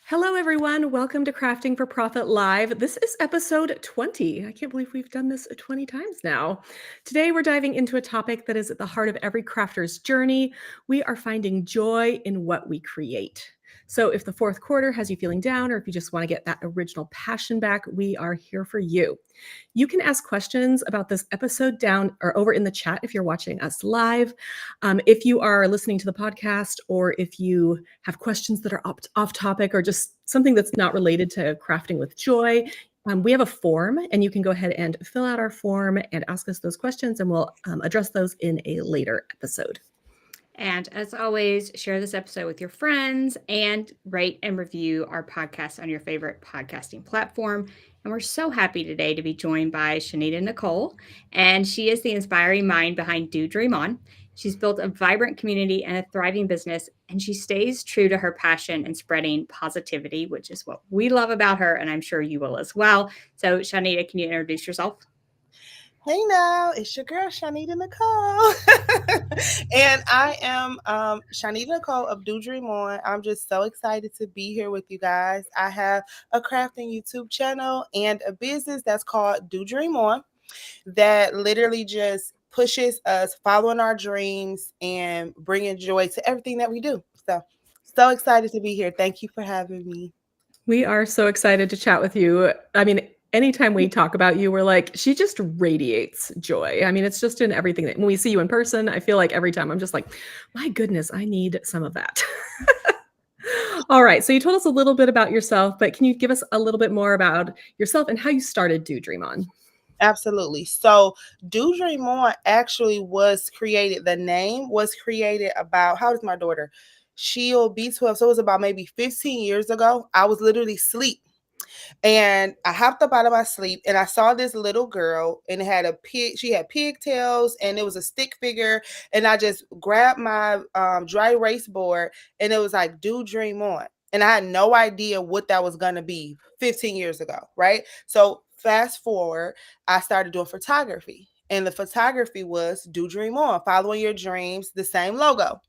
Hello, everyone. Welcome to Crafting for Profit Live. This is episode 20. I can't believe we've done this 20 times now. Today, we're diving into a topic that is at the heart of every crafter's journey. We are finding joy in what we create. So, if the fourth quarter has you feeling down, or if you just want to get that original passion back, we are here for you. You can ask questions about this episode down or over in the chat if you're watching us live. If you are listening to the podcast, or if you have questions that are off topic or just something that's not related to crafting with joy, we have a form, and you can go ahead and fill out our form and ask us those questions, and we'll address those in a later episode. And as always, share this episode with your friends and rate and review our podcast on your favorite podcasting platform. And we're so happy today to be joined by Chonita Nicole, and she is the inspiring mind behind Do Dream On. She's built a vibrant community and a thriving business, and she stays true to her passion in spreading positivity, which is what we love about her, and I'm sure you will as well. So, Chonita, can you introduce yourself? Hey now, it's your girl Chonita Nicole, and I am Chonita Nicole of Do Dream On. I'm just so excited to be here with you guys. I have a crafting YouTube channel and a business that's called Do Dream On that literally just pushes us following our dreams and bringing joy to everything that we do. So excited to be here. Thank you for having me. We are so excited to chat with you. I mean, anytime we talk about you, we're like, she just radiates joy. I mean, it's just in everything. When we see you in person, I feel like every time I'm just like, my goodness, I need some of that. All right. So you told us a little bit about yourself, but can you give us a little bit more about yourself and how you started Do Dream On? Absolutely. So Do Dream On actually was created, the name was created about, how old is my daughter? She'll be 12. So it was about maybe 15 years ago. I was literally asleep. And I hopped up out of my sleep and I saw this little girl, and it had a pig. She had pigtails and it was a stick figure. And I just grabbed my dry erase board, and it was like, Do Dream On. And I had no idea what that was going to be 15 years ago. Right. So fast forward, I started doing photography, and the photography was Do Dream On, following your dreams, the same logo.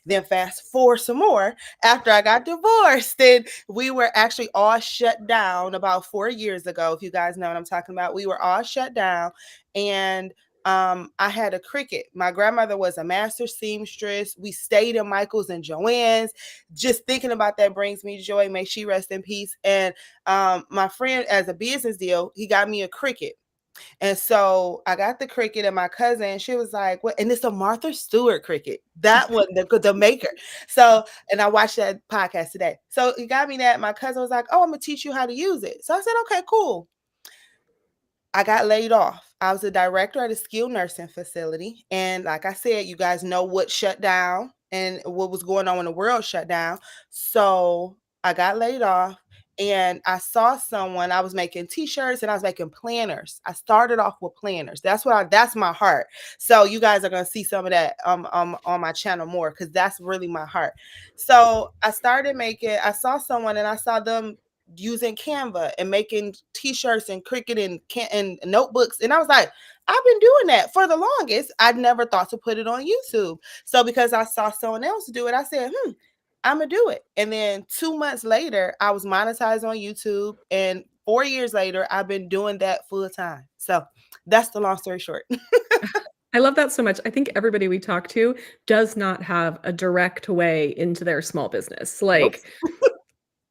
Then fast forward some more, after I got divorced, then we were actually all shut down about 4 years ago. If you guys know what I'm talking about, we were all shut down, and I had a Cricut. My grandmother was a master seamstress. We stayed in Michael's and Joann's. Just thinking about that brings me joy. May she rest in peace. And my friend, as a business deal, he got me a Cricut. And so I got the Cricut, and my cousin, she was like, "What?" And it's a Martha Stewart Cricut. That one, the maker. So, and I watched that podcast today. So he got me that. My cousin was like, "Oh, I'm gonna teach you how to use it." So I said, "Okay, cool." I got laid off. I was a director at a skilled nursing facility. And like I said, you guys know what shut down and what was going on when the world shut down. So I got laid off, and I saw someone. I was making t-shirts and I was making planners. I started off with planners. That's my heart. So you guys are gonna see some of that on my channel more, because that's really my heart. So I saw someone, and I saw them using Canva and making t-shirts and Cricut and notebooks. And I was like, I've been doing that for the longest. I'd never thought to put it on YouTube. So because I saw someone else do it, I said, I'm gonna do it. And then 2 months later, I was monetized on YouTube. And 4 years later, I've been doing that full time. So that's the long story short. I love that so much. I think everybody we talk to does not have a direct way into their small business. Nope.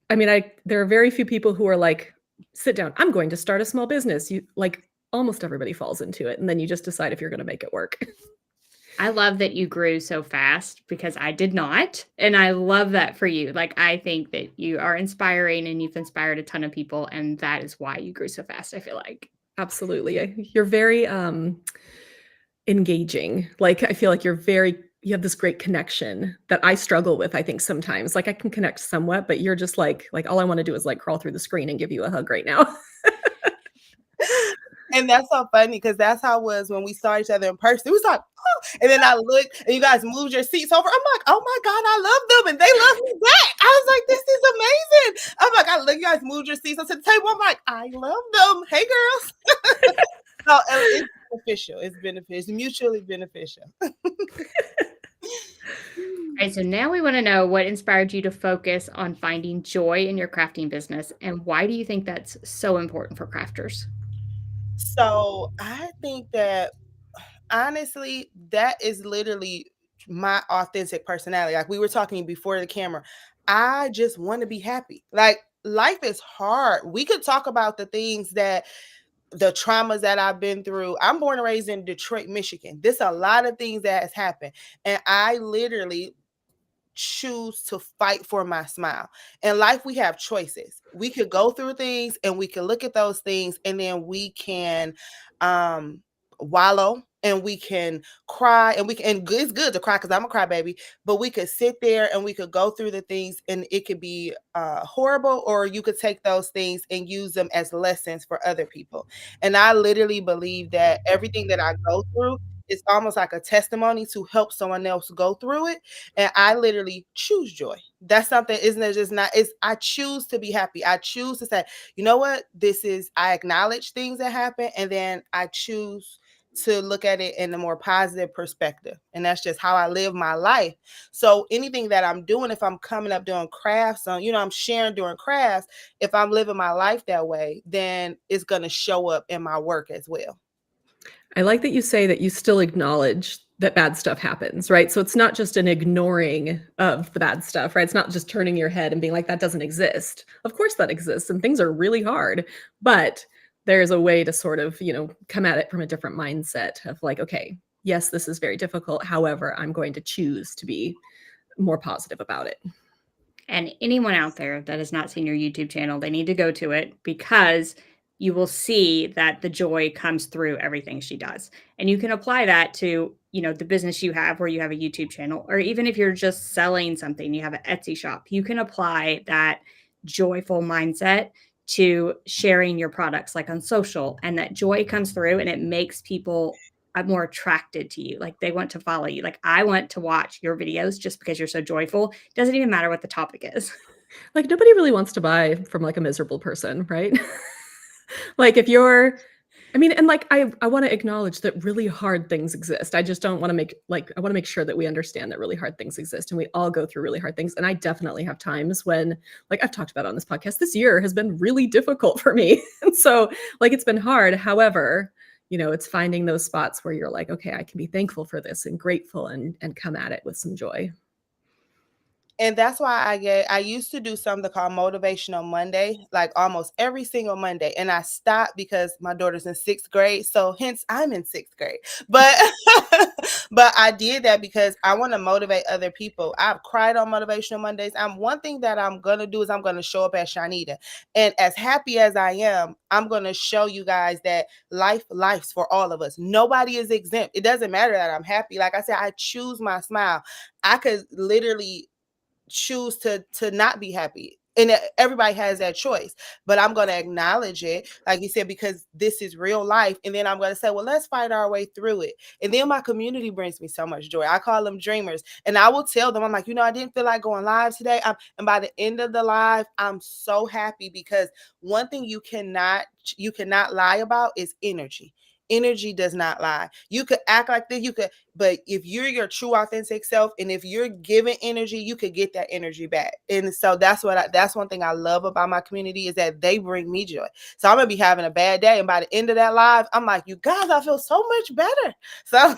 I mean, there are very few people who are like, sit down, I'm going to start a small business. Almost everybody falls into it, and then you just decide if you're going to make it work. I love that you grew so fast, because I did not. And I love that for you. Like, I think that you are inspiring and you've inspired a ton of people. And that is why you grew so fast, I feel like. Absolutely. You're very engaging. Like, I feel like you have this great connection that I struggle with, I think, sometimes. Like, I can connect somewhat, but you're just like all I want to do is like crawl through the screen and give you a hug right now. And that's so funny, because that's how it was when we saw each other in person. It was like, oh, and then I looked and you guys moved your seats over. I'm like, oh my God, I love them. And they love me back. I was like, this is amazing. I'm like, I look, you guys moved your seats onto the table. I'm like, I love them. Hey, girls. So it's beneficial. It's mutually beneficial. All right, so now we want to know what inspired you to focus on finding joy in your crafting business, and why do you think that's so important for crafters? So I think that honestly, that is literally my authentic personality. Like we were talking before the camera, I just want to be happy. Like life is hard. We could talk about the things that the traumas that I've been through. I'm born and raised in Detroit, Michigan. There's a lot of things that has happened. And I literally choose to fight for my smile. In life, we have choices. We could go through things and we can look at those things and then we can um wallow and we can cry and we can, and it's good to cry because I'm a crybaby, but we could sit there and we could go through the things and it could be horrible, or you could take those things and use them as lessons for other people. And I literally believe that everything that I go through is almost like a testimony to help someone else go through it, and I literally choose joy. That's something, isn't it? Just not, it's, I choose to be happy. I choose to say, you know what, this is, I acknowledge things that happen, and then I choose to look at it in a more positive perspective. And that's just how I live my life. So anything that I'm doing, if I'm coming up doing crafts, on, I'm sharing during crafts, if I'm living my life that way, then it's going to show up in my work as well. I like that you say that you still acknowledge that bad stuff happens, right? So it's not just an ignoring of the bad stuff, right? It's not just turning your head and being like, that doesn't exist. Of course that exists and things are really hard, but there's a way to sort of, come at it from a different mindset of like, okay, yes, this is very difficult. However, I'm going to choose to be more positive about it. And anyone out there that has not seen your YouTube channel, they need to go to it, because you will see that the joy comes through everything she does. And you can apply that to, the business you have where you have a YouTube channel, or even if you're just selling something, you have an Etsy shop, you can apply that joyful mindset to sharing your products like on social, and that joy comes through and it makes people more attracted to you. Like they want to follow you. Like I want to watch your videos just because you're so joyful. Doesn't even matter what the topic is. Like nobody really wants to buy from like a miserable person, right? Like if you're I mean, and like I want to acknowledge that really hard things exist. I just don't want to make like I want to make sure that we understand that really hard things exist and we all go through really hard things. And I definitely have times when, like I've talked about on this podcast, this year has been really difficult for me. And so like it's been hard. However, it's finding those spots where you're like, okay, I can be thankful for this and grateful and come at it with some joy. And that's why I used to do something called Motivational Monday, like almost every single Monday. And I stopped because my daughter's in sixth grade. So hence I'm in sixth grade. But but I did that because I want to motivate other people. I've cried on Motivational Mondays. One thing that I'm gonna do is I'm gonna show up as Chonita. And as happy as I am, I'm gonna show you guys that life's for all of us. Nobody is exempt. It doesn't matter that I'm happy. Like I said, I choose my smile. I could literally choose to not be happy, and everybody has that choice, but I'm going to acknowledge it, like you said, because this is real life. And then I'm going to say, well, let's fight our way through it. And then my community brings me so much joy. I call them dreamers, and I will tell them, I'm like, I didn't feel like going live today. And by the end of the live, I'm so happy, because one thing you cannot lie about is energy. Energy does not lie. You could act like this, but if you're your true authentic self, and if you're giving energy, you could get that energy back. And so that's one thing I love about my community, is that they bring me joy. So I'm gonna be having a bad day, and by the end of that live, I'm like, you guys, I feel so much better. So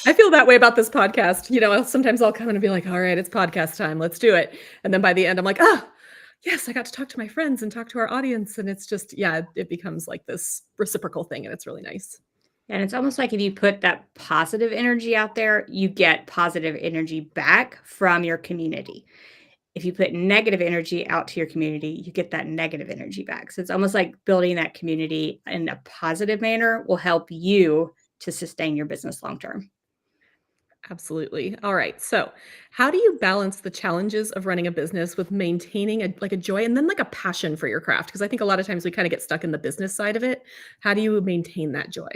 I feel that way about this podcast. Sometimes I'll come in and be like, all right, it's podcast time. Let's do it. And then by the end, I'm like, yes, I got to talk to my friends and talk to our audience. And it's just, yeah, it becomes like this reciprocal thing. And it's really nice. And it's almost like if you put that positive energy out there, you get positive energy back from your community. If you put negative energy out to your community, you get that negative energy back. So it's almost like building that community in a positive manner will help you to sustain your business long term. Absolutely. All right. So, how do you balance the challenges of running a business with maintaining a joy and then like a passion for your craft? Because I think a lot of times we kind of get stuck in the business side of it. How do you maintain that joy?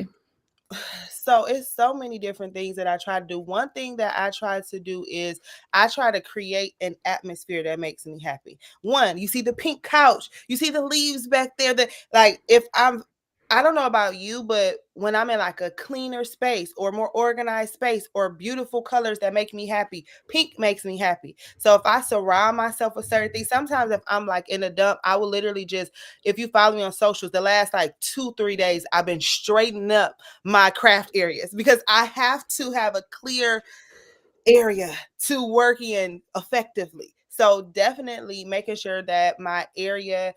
so it's so many different things that I try to do. One thing that I try to do is I try to create an atmosphere that makes me happy. One, you see the pink couch, you see the leaves back there, that like if I don't know about you, but when I'm in like a cleaner space or more organized space or beautiful colors that make me happy, pink makes me happy. So if I surround myself with certain things, sometimes if I'm like in a dump, I will literally just, if you follow me on socials, the last like 2, 3 days, I've been straightening up my craft areas because I have to have a clear area to work in effectively. So definitely making sure that my area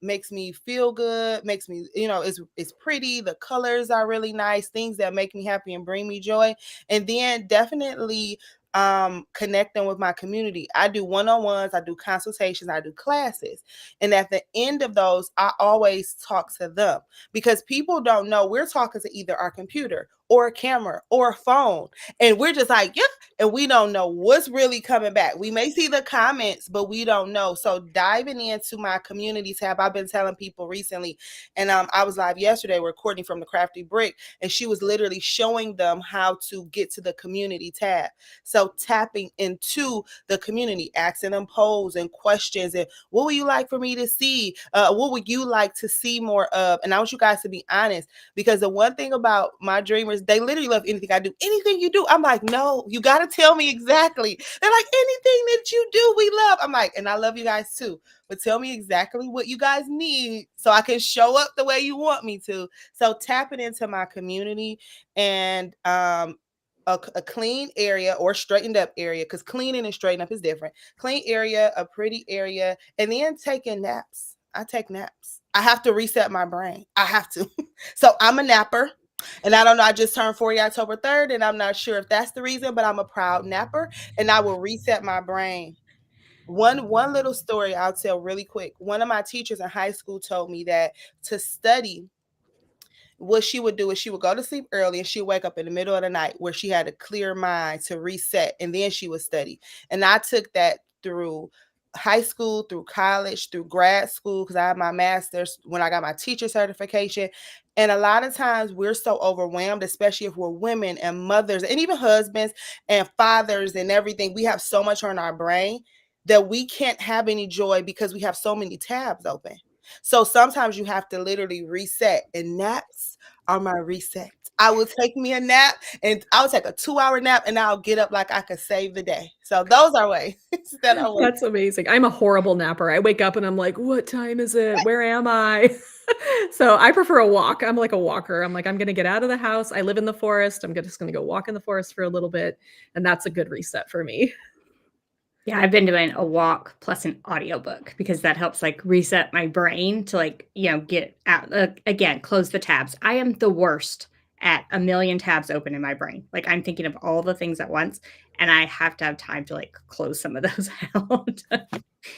makes me feel good, makes me, it's pretty. The colors are really nice, things that make me happy and bring me joy. And then definitely connecting with my community. I do one-on-ones, I do consultations, I do classes. And at the end of those, I always talk to them because people don't know we're talking to either our computer or a camera or a phone. And we're just like, yeah, and we don't know what's really coming back. We may see the comments, but we don't know. So diving into my community tab, I've been telling people recently, and I was live yesterday with Courtney from the Crafty Brick, and she was literally showing them how to get to the community tab. So tapping into the community, asking them polls and questions, and what would you like for me to see? What would you like to see more of? And I want you guys to be honest, because the one thing about my dreamers, they literally love anything I do. Anything you do, I'm like, no, you got to tell me exactly. They're like, anything that you do, we love. I'm like, and I love you guys too, but tell me exactly what you guys need so I can show up the way you want me to. So tapping into my community and a clean area or straightened up area, because cleaning and straightening up is different. Clean area, a pretty area, and then taking naps. I take naps. I have to reset my brain. I have to. So I'm a napper. And I don't know, I just turned 40 October 3rd, and I'm not sure if that's the reason, but I'm a proud napper and I will reset my brain. One little story I'll tell really quick. One of my teachers in high school told me that to study, what she would do is she would go to sleep early and she'd wake up in the middle of the night where she had a clear mind to reset, and then she would study. And I took that through high school, through college, through grad school, because I had my master's when I got my teacher certification. And a lot of times we're so overwhelmed, especially if we're women and mothers and even husbands and fathers and everything. We have so much on our brain that we can't have any joy because we have so many tabs open. So sometimes you have to literally reset, and naps are my reset. I will take me a nap, and I'll take a 2 hour nap, and I'll get up like I could save the day. So those are ways that I work. That's amazing. I'm a horrible napper. I wake up and I'm like, "What time is it? Where am I?" So I prefer a walk. I'm like a walker. I'm like, I'm gonna get out of the house. I live in the forest. Just gonna go walk in the forest for a little bit, and that's a good reset for me. Yeah, I've been doing a walk plus an audiobook because that helps like reset my brain to like, get out again, close the tabs. I am the worst at a million tabs open in my brain. Like I'm thinking of all the things at once and I have to have time to like close some of those out.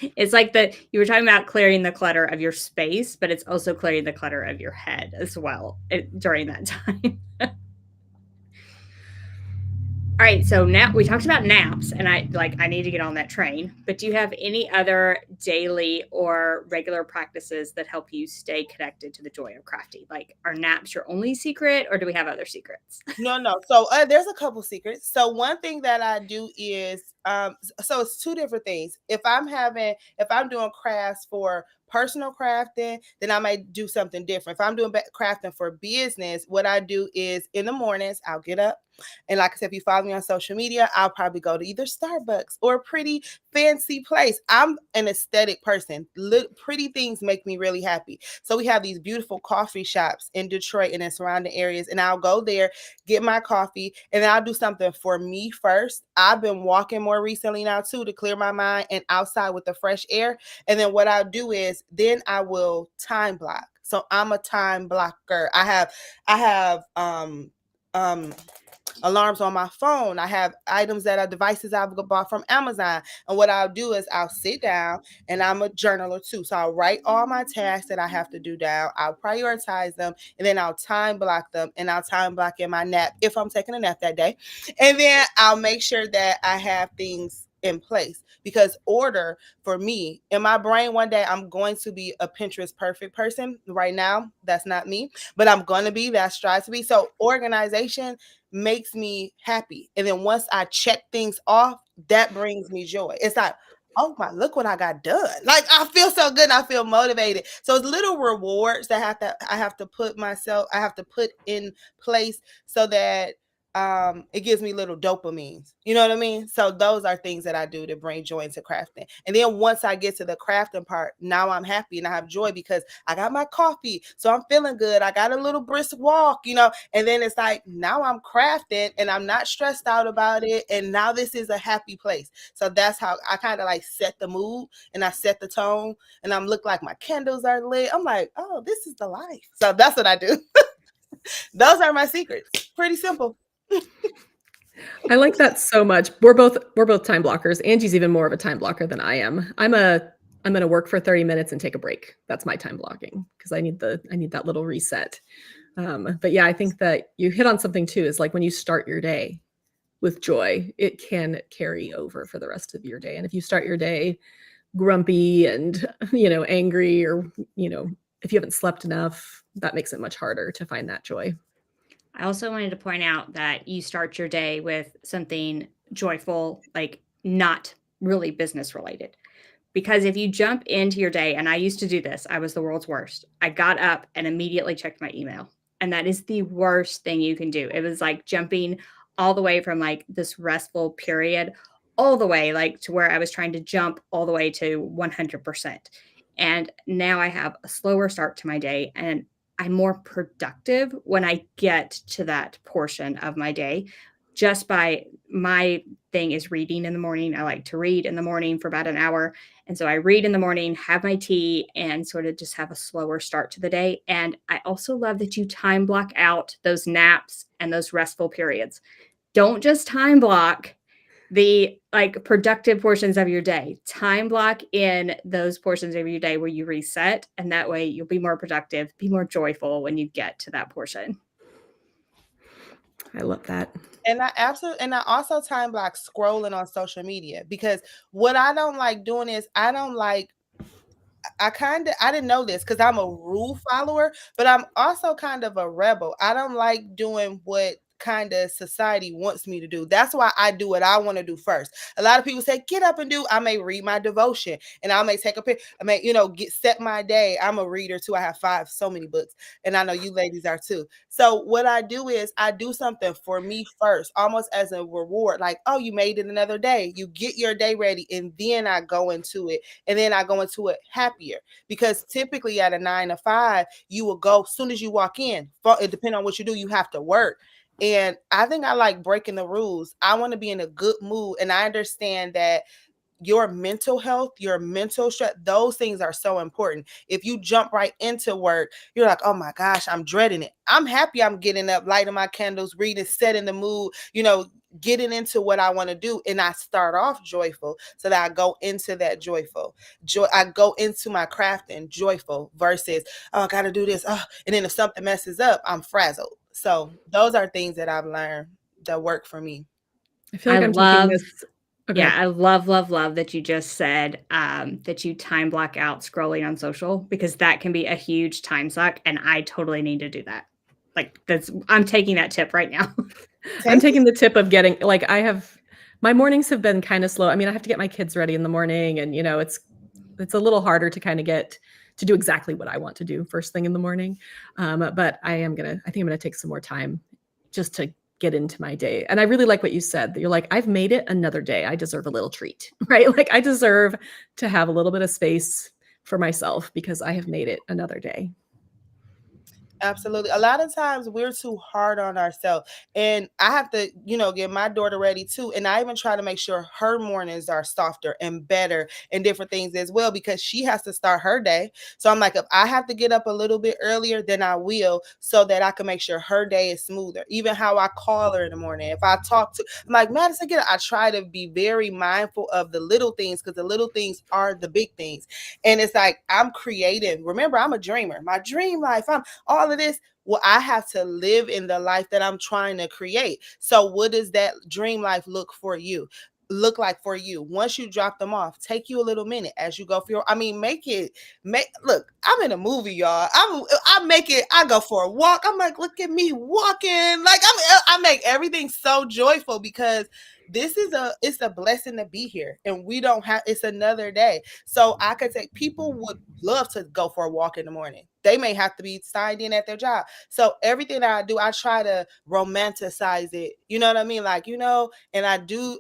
It's like you were talking about clearing the clutter of your space, but it's also clearing the clutter of your head as well during that time. All right, so now we talked about naps, and I need to get on that train. But do you have any other daily or regular practices that help you stay connected to the joy of crafting? Like, are naps your only secret, or do we have other secrets? No. So there's a couple secrets. So one thing that I do is so it's two different things. If I'm doing crafts for personal crafting, then I might do something different. If I'm doing crafting for business, what I do is in the mornings I'll get up, and like I said, if you follow me on social media, I'll probably go to either Starbucks or a pretty fancy place. I'm an aesthetic person. Pretty things make me really happy. So we have these beautiful coffee shops in Detroit and in surrounding areas, and I'll go there, get my coffee, and then I'll do something for me first. I've been walking more recently now too to clear my mind and outside with the fresh air. And then what I'll do is then I will time block. So I'm a time blocker. I have alarms on my phone. I have items that are devices I've bought from Amazon. And what I'll do is I'll sit down, and I'm a journaler too. So I'll write all my tasks that I have to do down. I'll prioritize them, and then I'll time block them, and I'll time block in my nap if I'm taking a nap that day. And then I'll make sure that I have things in place, because order for me in my brain, one day I'm going to be a Pinterest perfect person. Right now that's not me, but I'm going to be, that strive to be. So organization makes me happy, and then once I check things off, that brings me joy. It's like, oh my, look what I got done. Like I feel so good and I feel motivated. So it's little rewards that I have to put in place so that it gives me little dopamines. You know what I mean? So those are things that I do to bring joy into crafting. And then once I get to the crafting part, now I'm happy and I have joy because I got my coffee. So I'm feeling good. I got a little brisk walk, and then it's like now I'm crafting and I'm not stressed out about it. And now this is a happy place. So that's how I kind of like set the mood and I set the tone and I'm look like my candles are lit. I'm like, oh, this is the life. So that's what I do. Those are my secrets. Pretty simple. I like that so much. We're both time blockers. Angie's even more of a time blocker than I am. I'm going to work for 30 minutes and take a break. That's my time blocking because I need that little reset. But yeah, I think that you hit on something too, is like when you start your day with joy, it can carry over for the rest of your day. And if you start your day grumpy and, angry, or, if you haven't slept enough, that makes it much harder to find that joy. I also wanted to point out that you start your day with something joyful, like not really business related. Because if you jump into your day, and I used to do this, I was the world's worst. I got up and immediately checked my email. And that is the worst thing you can do. It was like jumping all the way from like this restful period all the way like to where I was trying to jump all the way to 100%. And now I have a slower start to my day and I'm more productive when I get to that portion of my day just by my thing is reading in the morning. I like to read in the morning for about an hour. And so I read in the morning, have my tea, and sort of just have a slower start to the day. And I also love that you time block out those naps and those restful periods. Don't just time block the like productive portions of your day. Time block in those portions of your day where you reset. And that way you'll be more productive, be more joyful when you get to that portion. I love that. And I also time block scrolling on social media because what I don't like doing is I didn't know this because I'm a rule follower, but I'm also kind of a rebel. I don't like doing what kind of society wants me to do. That's why I do what I want to do first. A lot of people say, get up and do. I may read my devotion and I may take a picture. I may, set my day. I'm a reader too. I have so many books. And I know you ladies are too. So what I do is I do something for me first, almost as a reward. Like, oh, you made it another day. You get your day ready. And then I go into it. And then I go into it happier. Because typically at a 9 to 5, you will go as soon as you walk in. It depends on what you do. You have to work. And I think I like breaking the rules. I want to be in a good mood. And I understand that your mental health, your mental stress, those things are so important. If you jump right into work, you're like, oh my gosh, I'm dreading it. I'm happy I'm getting up, lighting my candles, reading, setting the mood, getting into what I want to do. And I start off joyful so that I go into that joyful. I go into my crafting joyful versus, oh, I got to do this. Oh, and then if something messes up, I'm frazzled. So those are things that I've learned that work for me. I feel like I'm taking this. Okay. Yeah, I love that you just said that you time block out scrolling on social because that can be a huge time suck. And I totally need to do that. Like I'm taking that tip right now. I'm taking the tip of getting like my mornings have been kind of slow. I mean, I have to get my kids ready in the morning and it's a little harder to kind of get to do exactly what I want to do first thing in the morning. But I think I'm gonna take some more time just to get into my day. And I really like what you said, that you're like, I've made it another day. I deserve a little treat, right? Like I deserve to have a little bit of space for myself because I have made it another day. Absolutely. A lot of times we're too hard on ourselves. And I have to, get my daughter ready too. And I even try to make sure her mornings are softer and better and different things as well, because she has to start her day. So I'm like, if I have to get up a little bit earlier, then I will, so that I can make sure her day is smoother. Even how I call her in the morning. If I I'm like, Madison, get up. I try to be very mindful of the little things because the little things are the big things. And it's like, I'm creative. Remember, I'm a dreamer. My dream life, I'm all of this. Well, I have to live in the life that I'm trying to create. So what does that dream life look like for you? Once you drop them off, take you a little minute as you go for look, I'm in a movie, y'all. I go for a walk. I'm like, look at me walking. Like I make everything so joyful because it's a blessing to be here, and we don't have, it's another day. So I could say people would love to go for a walk in the morning. They may have to be signed in at their job. So everything that I do, I try to romanticize it. You know what I mean? Like, and I do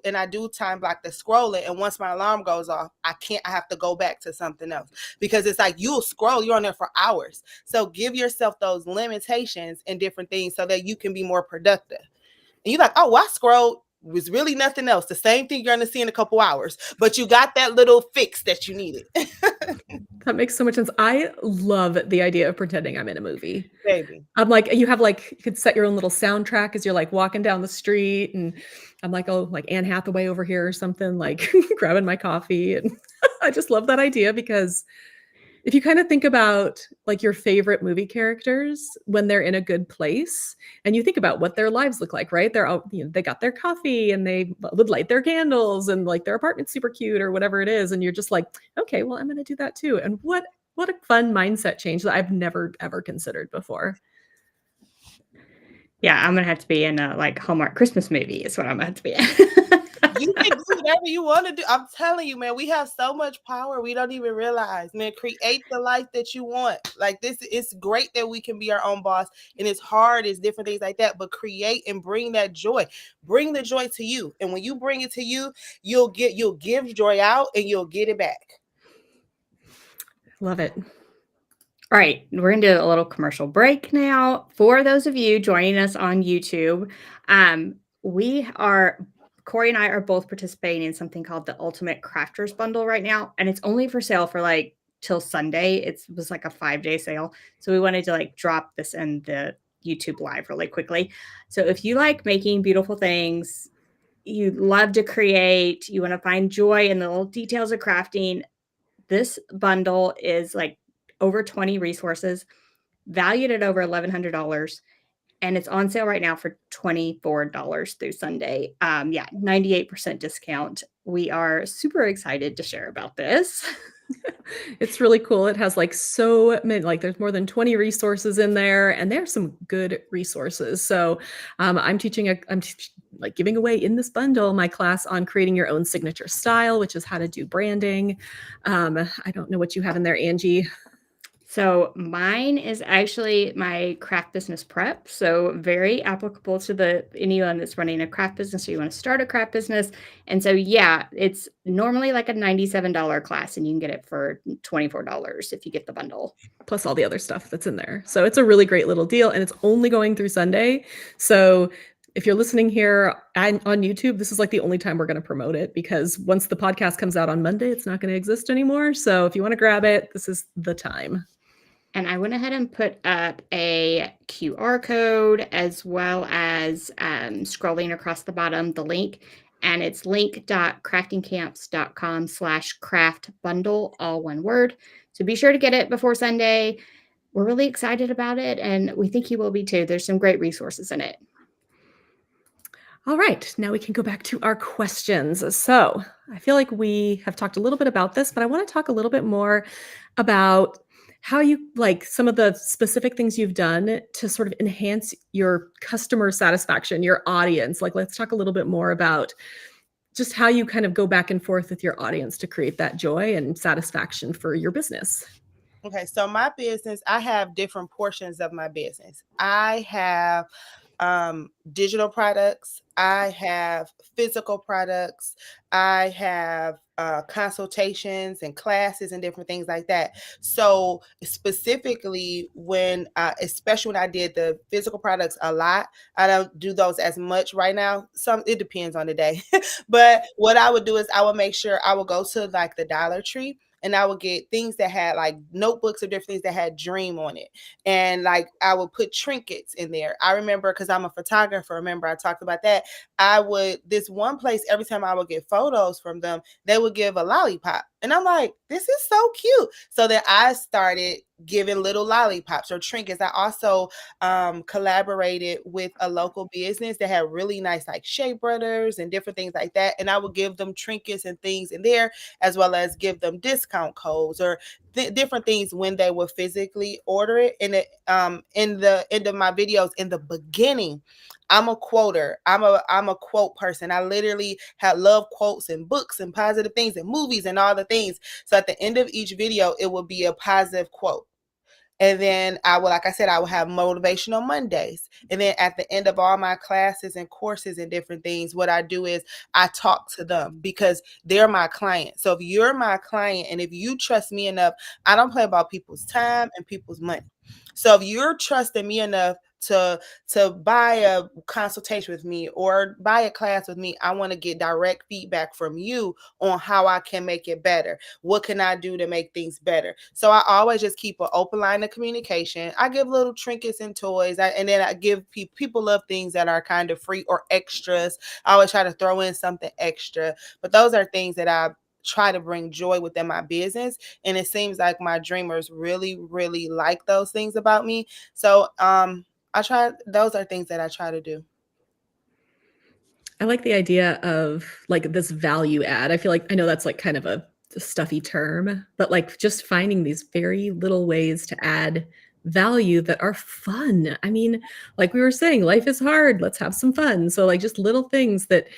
time block the scrolling. And once my alarm goes off, I have to go back to something else, because it's like you'll scroll, you're on there for hours. So give yourself those limitations and different things so that you can be more productive. And you're like, oh, well, I scrolled, was really nothing else. The same thing you're going to see in a couple hours, but you got that little fix that you needed. That makes so much sense. I love the idea of pretending I'm in a movie. Baby. I'm like, you have like, you could set your own little soundtrack as you're like walking down the street, and I'm like, oh, like Anne Hathaway over here or something, like grabbing my coffee. And I just love that idea, because if you kind of think about like your favorite movie characters when they're in a good place, and you think about what their lives look like, right? They're out, they got their coffee and they would light their candles, and like their apartment's super cute or whatever it is. And you're just like, okay, well, I'm going to do that too. And what a fun mindset change that I've never ever considered before. Yeah, I'm gonna have to be in a like Hallmark Christmas movie is what I'm gonna have to be in. You can do whatever you want to do. I'm telling you, man, we have so much power. We don't even realize, man. Create the life that you want. Like this, it's great that we can be our own boss, and it's hard, it's different things like that. But create and bring that joy. Bring the joy to you. And when you bring it to you, you'll give joy out and you'll get it back. Love it. All right, we're going to do a little commercial break now. For those of you joining us on YouTube, Corey and I are both participating in something called the Ultimate Crafters Bundle right now, and it's only for sale for like till Sunday. It was like a 5-day sale, so we wanted to like drop this in the YouTube live really quickly. So if you like making beautiful things, you love to create, you want to find joy in the little details of crafting, this bundle is like over 20 resources, valued at over $1,100, and it's on sale right now for $24 through Sunday. 98% discount. We are super excited to share about this. It's really cool. It has like so many, like there's more than 20 resources in there, and there's some good resources. So I'm like giving away in this bundle my class on creating your own signature style, which is how to do branding. I don't know what you have in there, Angie. So mine is actually my craft business prep. So very applicable to anyone that's running a craft business or you want to start a craft business. And so, yeah, it's normally like a $97 class, and you can get it for $24 if you get the bundle. Plus all the other stuff that's in there. So it's a really great little deal, and it's only going through Sunday. So if you're listening here on YouTube, this is like the only time we're going to promote it, because once the podcast comes out on Monday, it's not going to exist anymore. So if you want to grab it, this is the time. And I went ahead and put up a QR code as well as scrolling across the bottom, the link. And it's link.craftingcamps.com/craft bundle, all one word. So be sure to get it before Sunday. We're really excited about it, and we think you will be too. There's some great resources in it. All right, now we can go back to our questions. So I feel like we have talked a little bit about this, but I want to talk a little bit more about how you like some of the specific things you've done to sort of enhance your customer satisfaction, your audience. Like, let's talk a little bit more about just how you kind of go back and forth with your audience to create that joy and satisfaction for your business. Okay, so my business, I have different portions of my business. I have digital products, I have physical products, I have consultations and classes and different things like that. So specifically especially when I did the physical products a lot, I don't do those as much right now. It depends on the day. But what I would do is I would make sure I would go to like the Dollar Tree, and I would get things that had like notebooks or different things that had dream on it. And like I would put trinkets in there. I remember, because I'm a photographer, remember I talked about that. This one place, every time I would get photos from them, they would give a lollipop. And I'm like, this is so cute. So then I started giving little lollipops or trinkets. I also collaborated with a local business that had really nice like shea butters and different things like that. And I would give them trinkets and things in there, as well as give them discount codes or different things when they would physically order it. And in the end of my videos, in the beginning, I'm a quoter. I'm a quote person. I literally have love quotes and books and positive things and movies and all the things. So at the end of each video, it will be a positive quote. And then I will, like I said, I will have motivational Mondays. And then at the end of all my classes and courses and different things, what I do is I talk to them because they're my client. So if you're my client and if you trust me enough, I don't play about people's time and people's money. So if you're trusting me enough to buy a consultation with me or buy a class with me, I want to get direct feedback from you on how I can make it better. What can I do to make things better? So I always just keep an open line of communication. I give little trinkets and toys, and then I give people love things that are kind of free or extras. I always try to throw in something extra, but those are things that I try to bring joy within my business, and it seems like my dreamers really really like those things about me. So I try, those are things that I try to do. I like the idea of like this value add. I feel like I know that's like kind of a stuffy term, but like just finding these very little ways to add value that are fun. I mean, like we were saying, life is hard. Let's have some fun. So like just little things that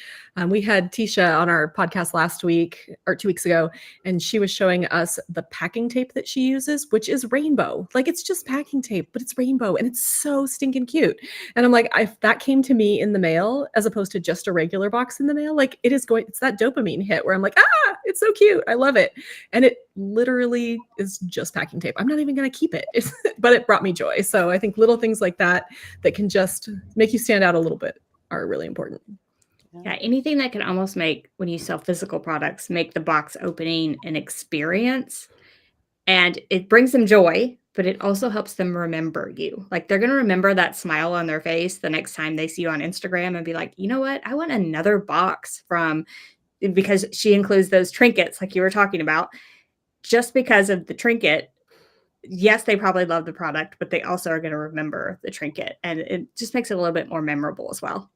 we had Tisha on our podcast last week or 2 weeks ago, and she was showing us the packing tape that she uses, which is rainbow. Like it's just packing tape, but it's rainbow and it's so stinking cute. And I'm like, if that came to me in the mail as opposed to just a regular box in the mail, like it's that dopamine hit where I'm like, it's so cute. I love it. And it literally is just packing tape. I'm not even going to keep it, but it brought me joy. So I think little things like that can just make you stand out a little bit are really important. Yeah, anything that can almost make, when you sell physical products, make the box opening an experience. And it brings them joy, but it also helps them remember you. Like they're going to remember that smile on their face the next time they see you on Instagram and be like, you know what? I want another box from, because she includes those trinkets like you were talking about, just because of the trinket. Yes, they probably love the product, but they also are going to remember the trinket, and it just makes it a little bit more memorable as well.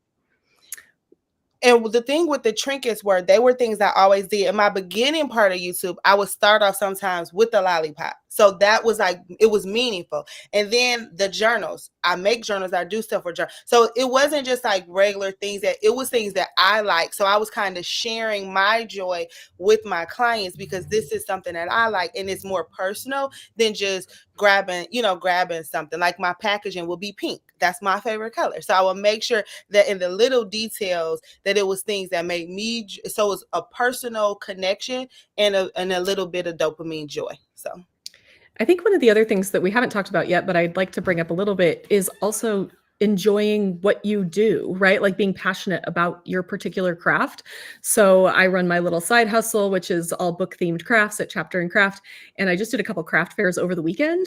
And the thing with the trinkets were, they were things I always did. In my beginning part of YouTube, I would start off sometimes with the lollipop. So that was like, it was meaningful. And then the journals, I make journals, I do stuff for journals. So it wasn't just like regular things, that it was things that I like. So I was kind of sharing my joy with my clients because this is something that I like, and it's more personal than just grabbing something. Like my packaging will be pink. That's my favorite color. So I will make sure that in the little details that it was things that made me, so it's a personal connection and a little bit of dopamine joy. So I think one of the other things that we haven't talked about yet, but I'd like to bring up a little bit, is also enjoying what you do, right? Like being passionate about your particular craft. So I run my little side hustle, which is all book themed crafts at Chapter and Craft. And I just did a couple craft fairs over the weekend.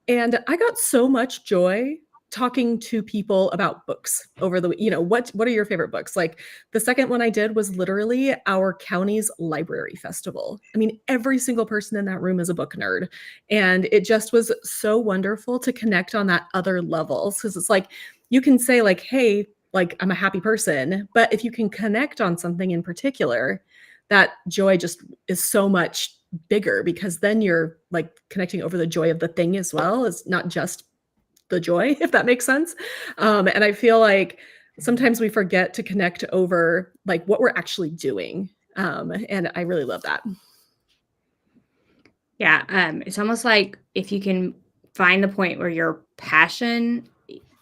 And I got so much joy talking to people about books over the, what are your favorite books? Like the second one I did was literally our county's library festival. I mean, every single person in that room is a book nerd. And it just was so wonderful to connect on that other levels. Because it's like, you can say like, hey, like I'm a happy person, but if you can connect on something in particular, that joy just is so much bigger, because then you're like connecting over the joy of the thing as well. It's not just the joy, if that makes sense. And I feel like sometimes we forget to connect over like what we're actually doing. And I really love that. Yeah, it's almost like if you can find the point where your passion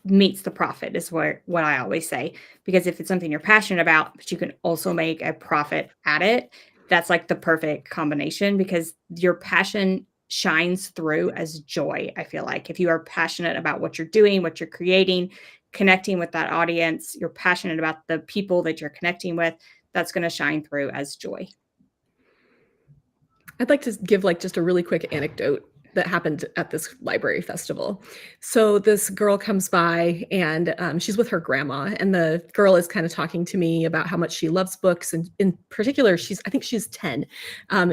meets the profit is what I always say. Because if it's something you're passionate about, but you can also make a profit at it, that's like the perfect combination, because your passion shines through as joy. I feel like if you are passionate about what you're doing, what you're creating, connecting with that audience, you're passionate about the people that you're connecting with, that's going to shine through as joy. I'd like to give like just a really quick anecdote that happened at this library festival. So this girl comes by and she's with her grandma, and the girl is kind of talking to me about how much she loves books, and in particular, I think she's 10.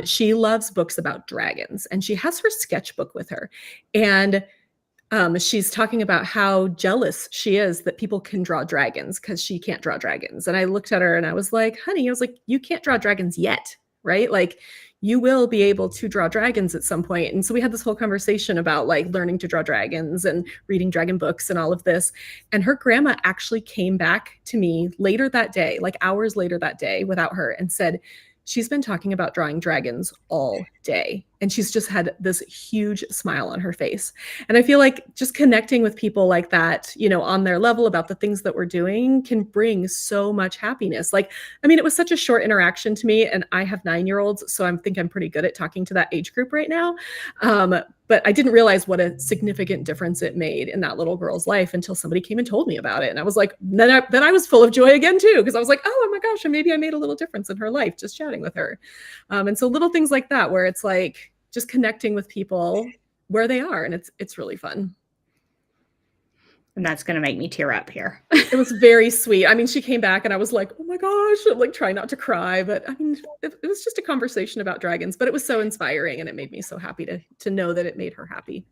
She loves books about dragons, and she has her sketchbook with her, and she's talking about how jealous she is that people can draw dragons because she can't draw dragons. And I looked at her and I was like, honey, I was like, you can't draw dragons yet, right? Like, you will be able to draw dragons at some point. And so we had this whole conversation about like learning to draw dragons and reading dragon books and all of this. And her grandma actually came back to me later that day, like hours later that day without her, and said, she's been talking about drawing dragons all day. And she's just had this huge smile on her face. And I feel like just connecting with people like that, you know, on their level about the things that we're doing can bring so much happiness. Like, I mean, it was such a short interaction to me, and I have 9-year-olds, so I think I'm pretty good at talking to that age group right now. But I didn't realize what a significant difference it made in that little girl's life until somebody came and told me about it. And I was like, then I was full of joy again too, because I was like, oh my gosh, and maybe I made a little difference in her life just chatting with her. And so little things like that, where it's like just connecting with people where they are, and it's really fun. And that's going to make me tear up here. It was very sweet. I mean, she came back and I was like, oh my gosh, I'm like trying not to cry. But I mean, it was just a conversation about dragons, but it was so inspiring, and it made me so happy to know that it made her happy.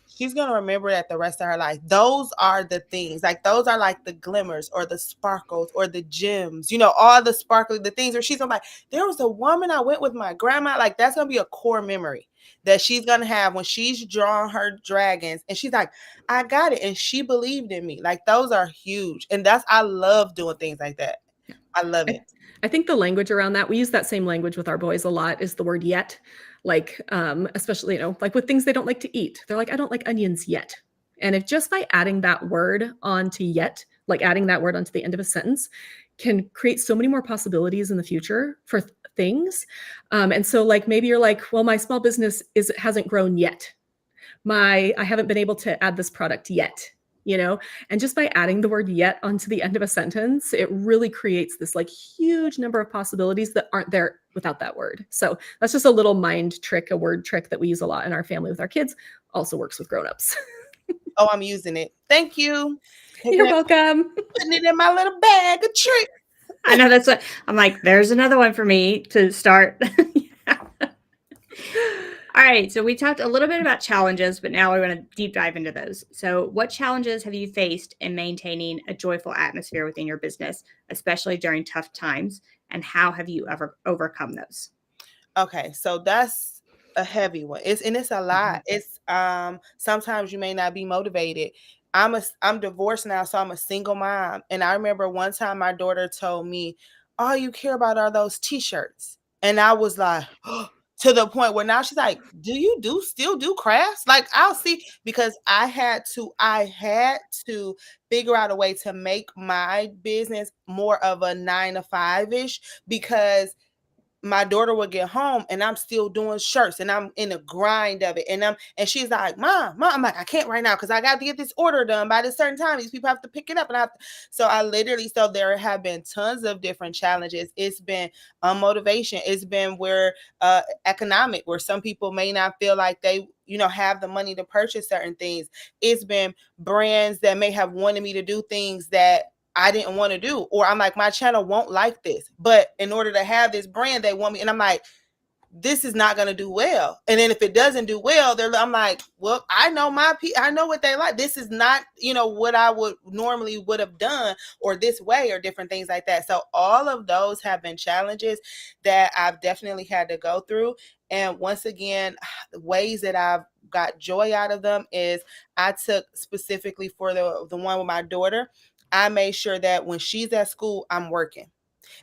She's going to remember that the rest of her life. Those are the things, like those are like the glimmers or the sparkles or the gems, you know, all the sparkly, the things where she's gonna be like, there was a woman I went with my grandma. Like, that's going to be a core memory that she's going to have when she's drawing her dragons. And she's like, I got it. And she believed in me. Like, those are huge. And I love doing things like that. I love it. I think the language around that, we use that same language with our boys a lot, is the word yet. Like, especially, you know, like with things they don't like to eat. They're like, I don't like onions yet. And if just by adding that word onto yet, like adding that word onto the end of a sentence, can create so many more possibilities in the future for things. And so like, maybe you're like, well, my small business hasn't grown yet. I haven't been able to add this product yet, you know, and just by adding the word yet onto the end of a sentence, it really creates this like huge number of possibilities that aren't there without that word. So that's just a little mind trick, a word trick that we use a lot in our family with our kids. Also works with grownups. Oh, I'm using it. Thank you. You're welcome. Putting it in my little bag of tricks. I know, that's what I'm like, there's another one for me to start. All right, so we talked a little bit about challenges, but now we want to deep dive into those. So what challenges have you faced in maintaining a joyful atmosphere within your business, especially during tough times, and how have you ever overcome those? Okay, so that's a heavy one. It's a lot. It's sometimes you may not be motivated. I'm divorced now, so I'm a single mom. And I remember one time my daughter told me, all you care about are those t-shirts. And I was like, to the point where now she's like, do you still do crafts? Like, I'll see, because I had to figure out a way to make my business more of a 9 to 5-ish, because my daughter would get home and I'm still doing shirts and I'm in the grind of it. And she's like, Mom, I'm like, I can't right now because I got to get this order done by this certain time. These people have to pick it up. And so there have been tons of different challenges. It's been motivation. It's been where economic, where some people may not feel like they, you know, have the money to purchase certain things. It's been brands that may have wanted me to do things that I didn't want to do, or I'm like, my channel won't like this, but in order to have this brand, they want me. And I'm like, this is not going to do well. And then if it doesn't do well, I'm like, well, I know I know what they like. This is not, you know, what I would have done, or this way, or different things like that. So all of those have been challenges that I've definitely had to go through. And once again, the ways that I've got joy out of them is I took specifically for the one with my daughter, I made sure that when she's at school, I'm working.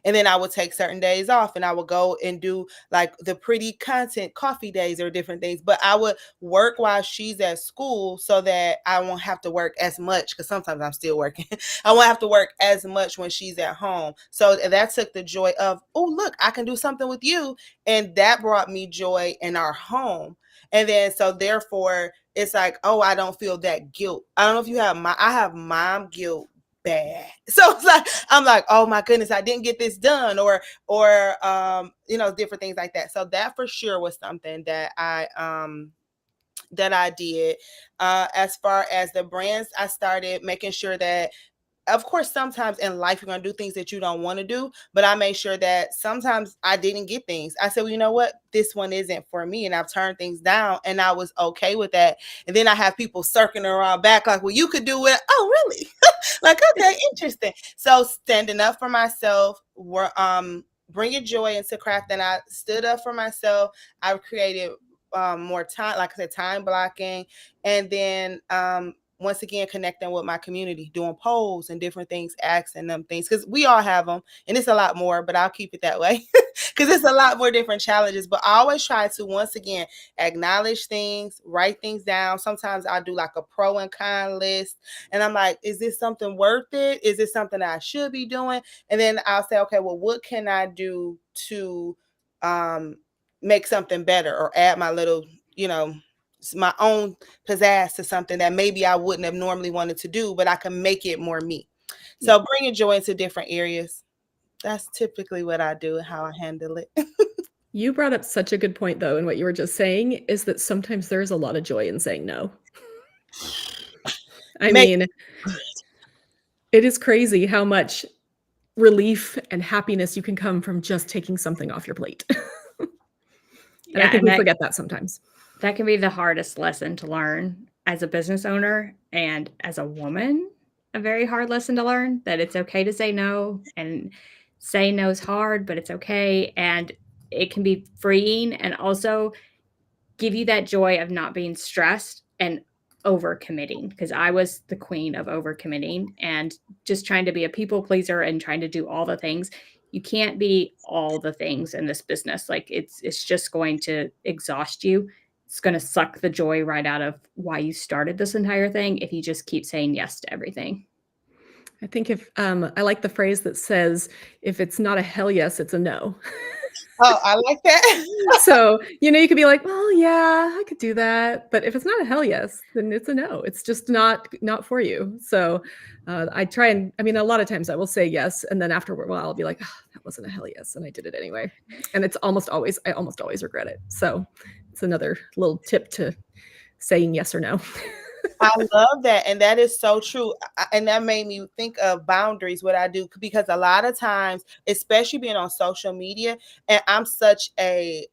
And then I would take certain days off and I would go and do like the pretty content coffee days or different things. But I would work while she's at school so that I won't have to work as much, because sometimes I'm still working. I won't have to work as much when she's at home. So that took the joy of, oh, look, I can do something with you. And that brought me joy in our home. And then, so therefore, it's like, oh, I don't feel that guilt. I don't know if you have I have mom guilt bad. So it's like, I'm like, oh my goodness, I didn't get this done, or you know, different things like that. So that for sure was something that I that I did. As far as the brands, I started making sure that, of course, sometimes in life you're going to do things that you don't want to do, but I made sure that sometimes I didn't get things. I said, well, you know what, this one isn't for me, and I've turned things down, and I was okay with that. And then I have people circling around back like, well, you could do it. Oh, really? Like, okay, interesting. So standing up for myself, were bringing joy into craft, and I stood up for myself. I've created more time, like I said, time blocking, and then once again connecting with my community, doing polls and different things, asking them things, because we all have them, and it's a lot more, but I'll keep it that way because it's a lot more different challenges. But I always try to, once again, acknowledge things, write things down. Sometimes I do like a pro and con list, and I'm like, is this something worth it? Is this something I should be doing? And then I'll say, okay, well, what can I do to make something better, or add my little, my own pizzazz to something that maybe I wouldn't have normally wanted to do, but I can make it more me. So bringing joy into different areas. That's typically what I do and how I handle it. You brought up such a good point, though, in what you were just saying, is that sometimes there's a lot of joy in saying no. I mean, it is crazy how much relief and happiness you can come from just taking something off your plate. And I think we forget that sometimes. That can be the hardest lesson to learn as a business owner, and as a woman, a very hard lesson to learn, that it's okay to say no, and saying no is hard, but it's okay. And it can be freeing, and also give you that joy of not being stressed and overcommitting, because I was the queen of overcommitting and just trying to be a people pleaser and trying to do all the things. You can't be all the things in this business. Like, it's just going to exhaust you. It's going to suck the joy right out of why you started this entire thing if you just keep saying yes to everything. I think if I like the phrase that says, if it's not a hell yes, it's a no. Oh, I like that. So, you could be like, well, yeah, I could do that. But if it's not a hell yes, then it's a no. It's just not for you. So I try and, a lot of times I will say yes. And then after a while, I'll be like, oh, that wasn't a hell yes. And I did it anyway. And I almost always regret it. So it's another little tip to saying yes or no. I love that. And that is so true. And that made me think of boundaries, what I do, because a lot of times, especially being on social media, and I'm such a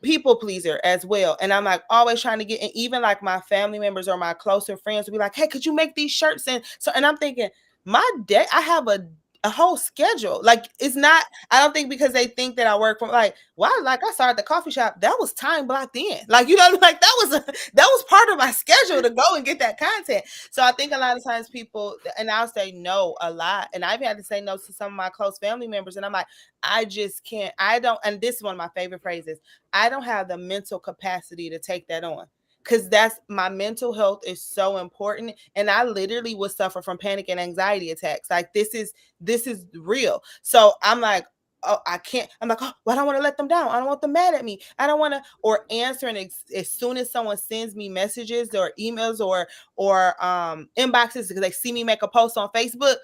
people pleaser as well. And I'm like always trying to get, and even like my family members or my closer friends will be like, hey, could you make these shirts? And I'm thinking, my day, I have a whole schedule. Like, it's not, I don't think because they think that I work from, like, well, like I started the coffee shop, that was time blocked in. Like, like that was part of my schedule to go and get that content. So I think a lot of times people, and I'll say no a lot. And I've had to say no to some of my close family members. And I'm like, I just can't, and this is one of my favorite phrases, I don't have the mental capacity to take that on. Because that's, my mental health is so important. And I literally would suffer from panic and anxiety attacks. Like, this is real. So I'm like, oh, I can't. I'm like, oh, well, I don't want to let them down. I don't want them mad at me. I don't want to, or answering as soon as someone sends me messages or emails or inboxes because they see me make a post on Facebook.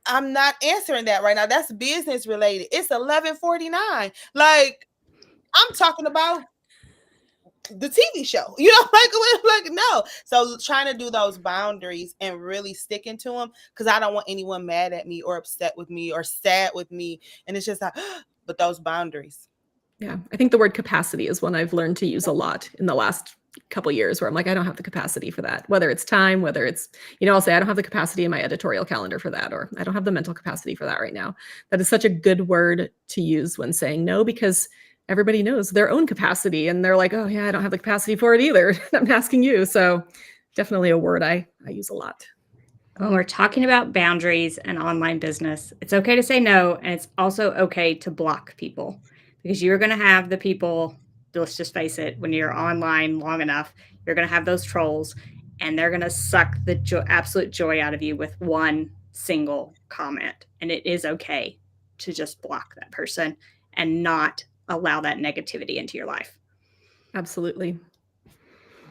I'm not answering that right now. That's business related. It's 11:49. Like, I'm talking about the TV show, like no. So trying to do those boundaries and really sticking to them, because I don't want anyone mad at me or upset with me or sad with me. And it's just like, but those boundaries. Yeah, I think the word capacity is one I've learned to use a lot in the last couple of years, where I'm like, I don't have the capacity for that. Whether it's time, whether it's, I'll say I don't have the capacity in my editorial calendar for that, or I don't have the mental capacity for that right now. That is such a good word to use when saying no, because everybody knows their own capacity and they're like, oh yeah, I don't have the capacity for it either. I'm asking you. So definitely a word I use a lot. When we're talking about boundaries and online business, it's okay to say no. And it's also okay to block people, because you're going to have the people, let's just face it, when you're online long enough, you're going to have those trolls, and they're going to suck the absolute joy out of you with one single comment. And it is okay to just block that person and not allow that negativity into your life. Absolutely.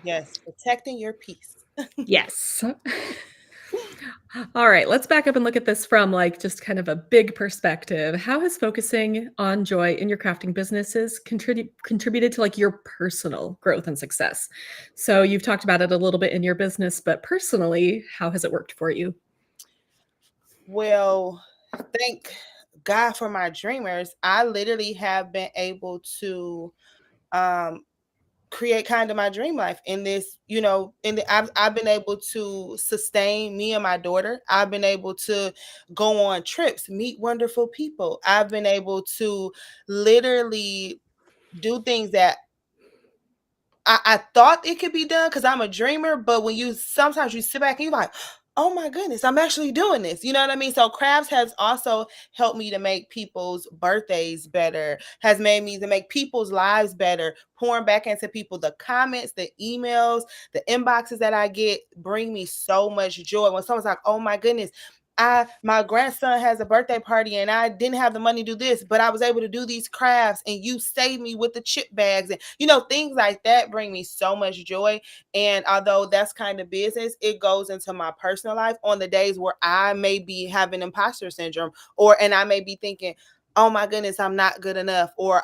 Yes. Protecting your peace. Yes. All right, let's back up and look at this from like just kind of a big perspective. How has focusing on joy in your crafting businesses contributed to like your personal growth and success? So you've talked about it a little bit in your business, but personally, how has it worked for you? Well, thank God for my dreamers. I literally have been able to um create kind of my dream life in this, I've been able to sustain me and my daughter. I've been able to go on trips, meet wonderful people. I've been able to literally do things that I thought it could be done because I'm a dreamer, but when you sometimes you sit back and you're like, oh my goodness, I'm actually doing this. You know what I mean? So crafts has also helped me to make people's birthdays better, has made me to make people's lives better, pouring back into people. The comments, the emails, the inboxes that I get bring me so much joy. When someone's like, oh my goodness, my grandson has a birthday party and I didn't have the money to do this, but I was able to do these crafts and you saved me with the chip bags, and things like that bring me so much joy. And although that's kind of business, it goes into my personal life on the days where I may be having imposter syndrome, and I may be thinking, oh my goodness, I'm not good enough, or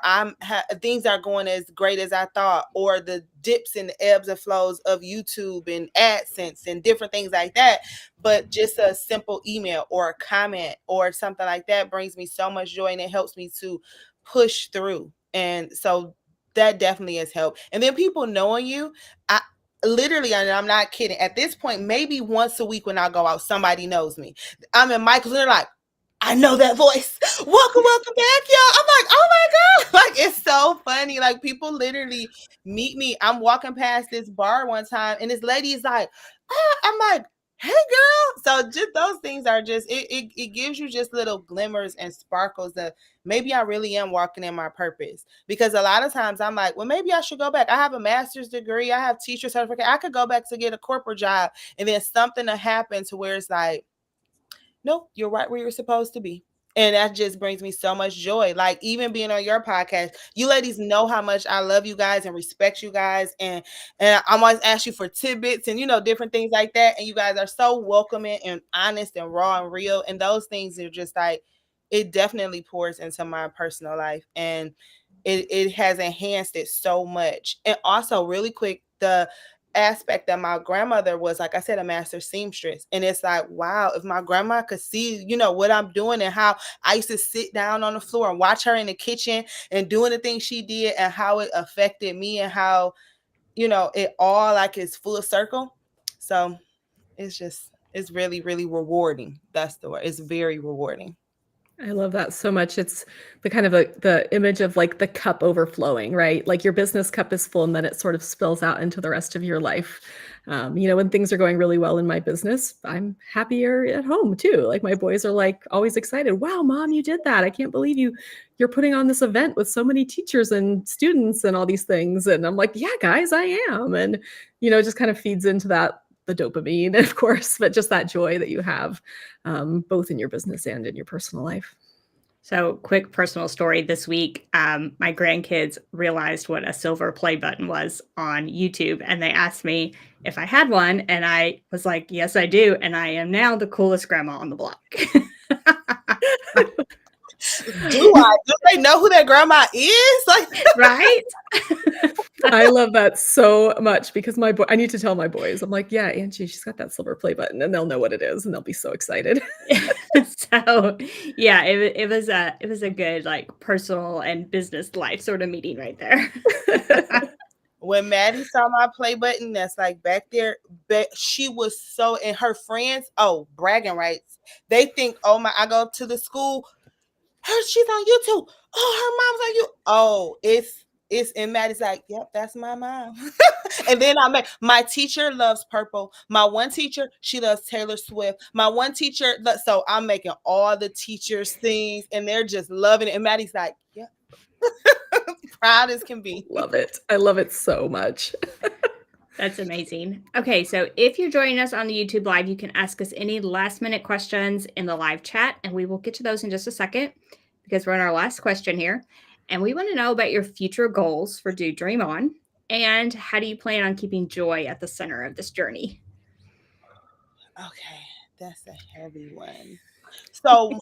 things aren't going as great as I thought, or the dips and the ebbs and flows of YouTube and AdSense and different things like that. But just a simple email or a comment or something like that brings me so much joy, and it helps me to push through. And so that definitely has helped. And then people knowing you, I literally, and I'm not kidding, at this point, maybe once a week when I go out, somebody knows me. I'm in Michael's and they're like, I know that voice. Welcome back, y'all. I'm like, oh my God. Like, it's so funny. Like, people literally meet me. I'm walking past this bar one time, and this lady is like, I'm like, hey girl. So just those things are just it gives you just little glimmers and sparkles that maybe I really am walking in my purpose. Because a lot of times I'm like, well, maybe I should go back. I have a master's degree, I have teacher certificate, I could go back to get a corporate job, and then something to happen to where it's like, nope, you're right where you're supposed to be. And that just brings me so much joy. Like, even being on your podcast, you ladies know how much I love you guys and respect you guys. And I'm always ask you for tidbits and different things like that. And you guys are so welcoming and honest and raw and real. And those things are just like, it definitely pours into my personal life. And it has enhanced it so much. And also, really quick, the aspect that my grandmother was, like I said, a master seamstress. And it's like, wow, if my grandma could see, what I'm doing and how I used to sit down on the floor and watch her in the kitchen and doing the things she did and how it affected me and how, it all like is full circle. So it's really, really rewarding. That's the word. It's very rewarding. I love that so much. It's the kind of the image of like the cup overflowing, right? Like your business cup is full and then it sort of spills out into the rest of your life. When things are going really well in my business, I'm happier at home too. Like my boys are like always excited. Wow, mom, you did that. I can't believe you're putting on this event with so many teachers and students and all these things. And I'm like, yeah, guys, I am. And, it just kind of feeds into the dopamine, of course, but just that joy that you have, both in your business and in your personal life. So, quick personal story this week. My grandkids realized what a silver play button was on YouTube, and they asked me if I had one, and I was like, yes, I do. And I am now the coolest grandma on the block. Do they know who their grandma is? Like, right? I love that so much because I need to tell my boys. I'm like, yeah, Angie, she's got that silver play button, and they'll know what it is, and they'll be so excited. So, yeah, it was a good like personal and business life sort of meeting right there. When Maddie saw my play button that's like back there, she was so, and her friends, oh, bragging rights. They think, oh my, I go to the school, she's on YouTube. Oh, her mom's on you. Oh, it's and Maddie's like, yep, that's my mom. And then my teacher loves purple. My one teacher, she loves Taylor Swift. My one teacher, so I'm making all the teachers things, and they're just loving it. And Maddie's like, yep. Proud as can be. Love it. I love it so much. That's amazing. Okay, so if you're joining us on the YouTube Live, you can ask us any last minute questions in the live chat, and we will get to those in just a second because we're on our last question here. And we want to know about your future goals for Do Dream On, and how do you plan on keeping joy at the center of this journey? Okay. That's a heavy one. So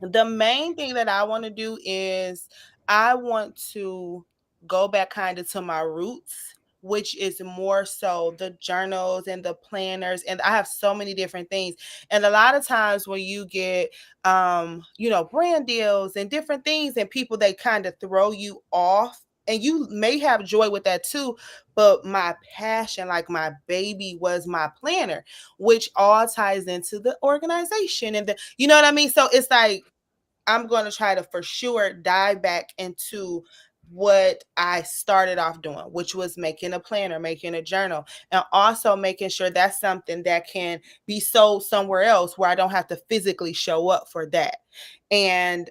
the main thing that I want to do is I want to go back kind of to my roots, which is more so the journals and the planners. And I have so many different things. And a lot of times when you get brand deals and different things and people they kind of throw you off. And you may have joy with that too, but my passion, like my baby, was my planner, which all ties into the organization and you know what I mean? So it's like I'm going to try to for sure dive back into what I started off doing, which was making a planner, making a journal, and also making sure that's something that can be sold somewhere else where I don't have to physically show up for that. And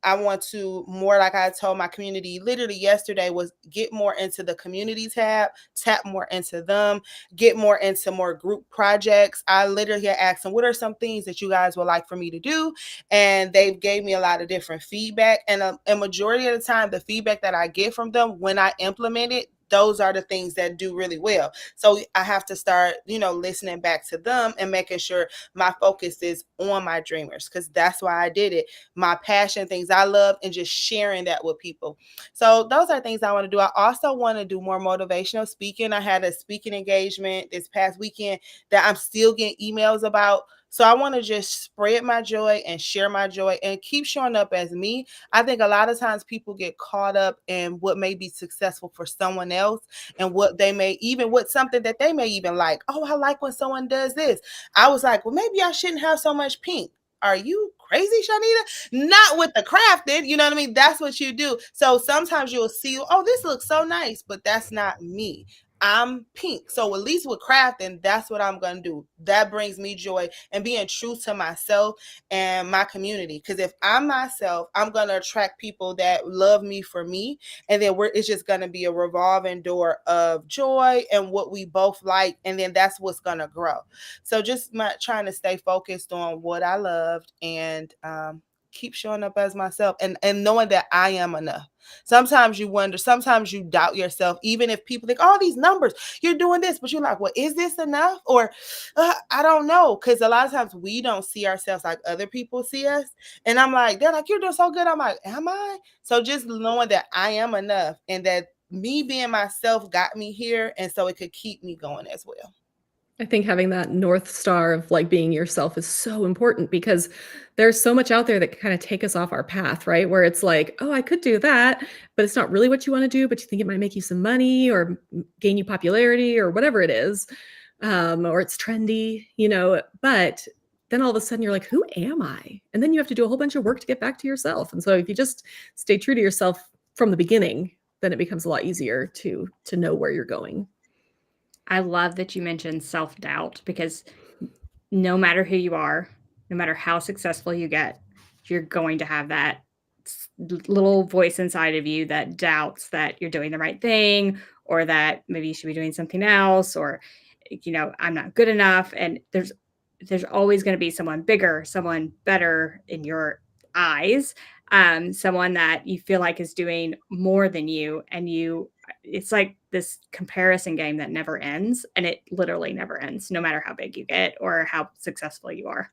I want to more, like I told my community literally yesterday, was get more into the community tab, tap more into them, get more into more group projects. I literally had asked them, what are some things that you guys would like for me to do? And they gave me a lot of different feedback. And a majority of the time, the feedback that I get from them when I implement it, those are the things that do really well. So I have to start, listening back to them and making sure my focus is on my dreamers, because that's why I did it. My passion, things I love, and just sharing that with people. So those are things I want to do. I also want to do more motivational speaking. I had a speaking engagement this past weekend that I'm still getting emails about. So I want to just spread my joy and share my joy and keep showing up as me. I think a lot of times people get caught up in what may be successful for someone else and what they may even with something that they may even like. Oh, I like when someone does this. I was like, well, maybe I shouldn't have so much pink. Are you crazy, Chonita? Not with the crafted, you know what I mean? That's what you do. So sometimes you'll see, oh, this looks so nice, but that's not me. I'm pink. So at least with crafting, that's what I'm going to do. That brings me joy and being true to myself and my community. Because if I'm myself, I'm going to attract people that love me for me. And then it's just going to be a revolving door of joy and what we both like. And then that's what's going to grow. So just trying to stay focused on what I loved and keep showing up as myself and knowing that I am enough. Sometimes you wonder, sometimes you doubt yourself, even if people think, oh, these numbers, you're doing this, but you're like, well, is this enough? Or I don't know. Because a lot of times we don't see ourselves like other people see us. And I'm like, they're like, you're doing so good. I'm like, am I? So just knowing that I am enough and that me being myself got me here. And so it could keep me going as well. I think having that North Star of like being yourself is so important because there's so much out there that kind of take us off our path, right? Where it's like, oh, I could do that, but it's not really what you want to do, but you think it might make you some money or gain you popularity or whatever it is, or it's trendy, but then all of a sudden you're like, who am I? And then you have to do a whole bunch of work to get back to yourself. And so if you just stay true to yourself from the beginning, then it becomes a lot easier to know where you're going. I love that you mentioned self-doubt because no matter who you are, no matter how successful you get, you're going to have that little voice inside of you that doubts that you're doing the right thing or that maybe you should be doing something else or I'm not good enough, and there's always going to be someone bigger, someone better in your eyes, someone that you feel like is doing more than you, and it's like this comparison game that never ends, and it literally never ends, no matter how big you get or how successful you are.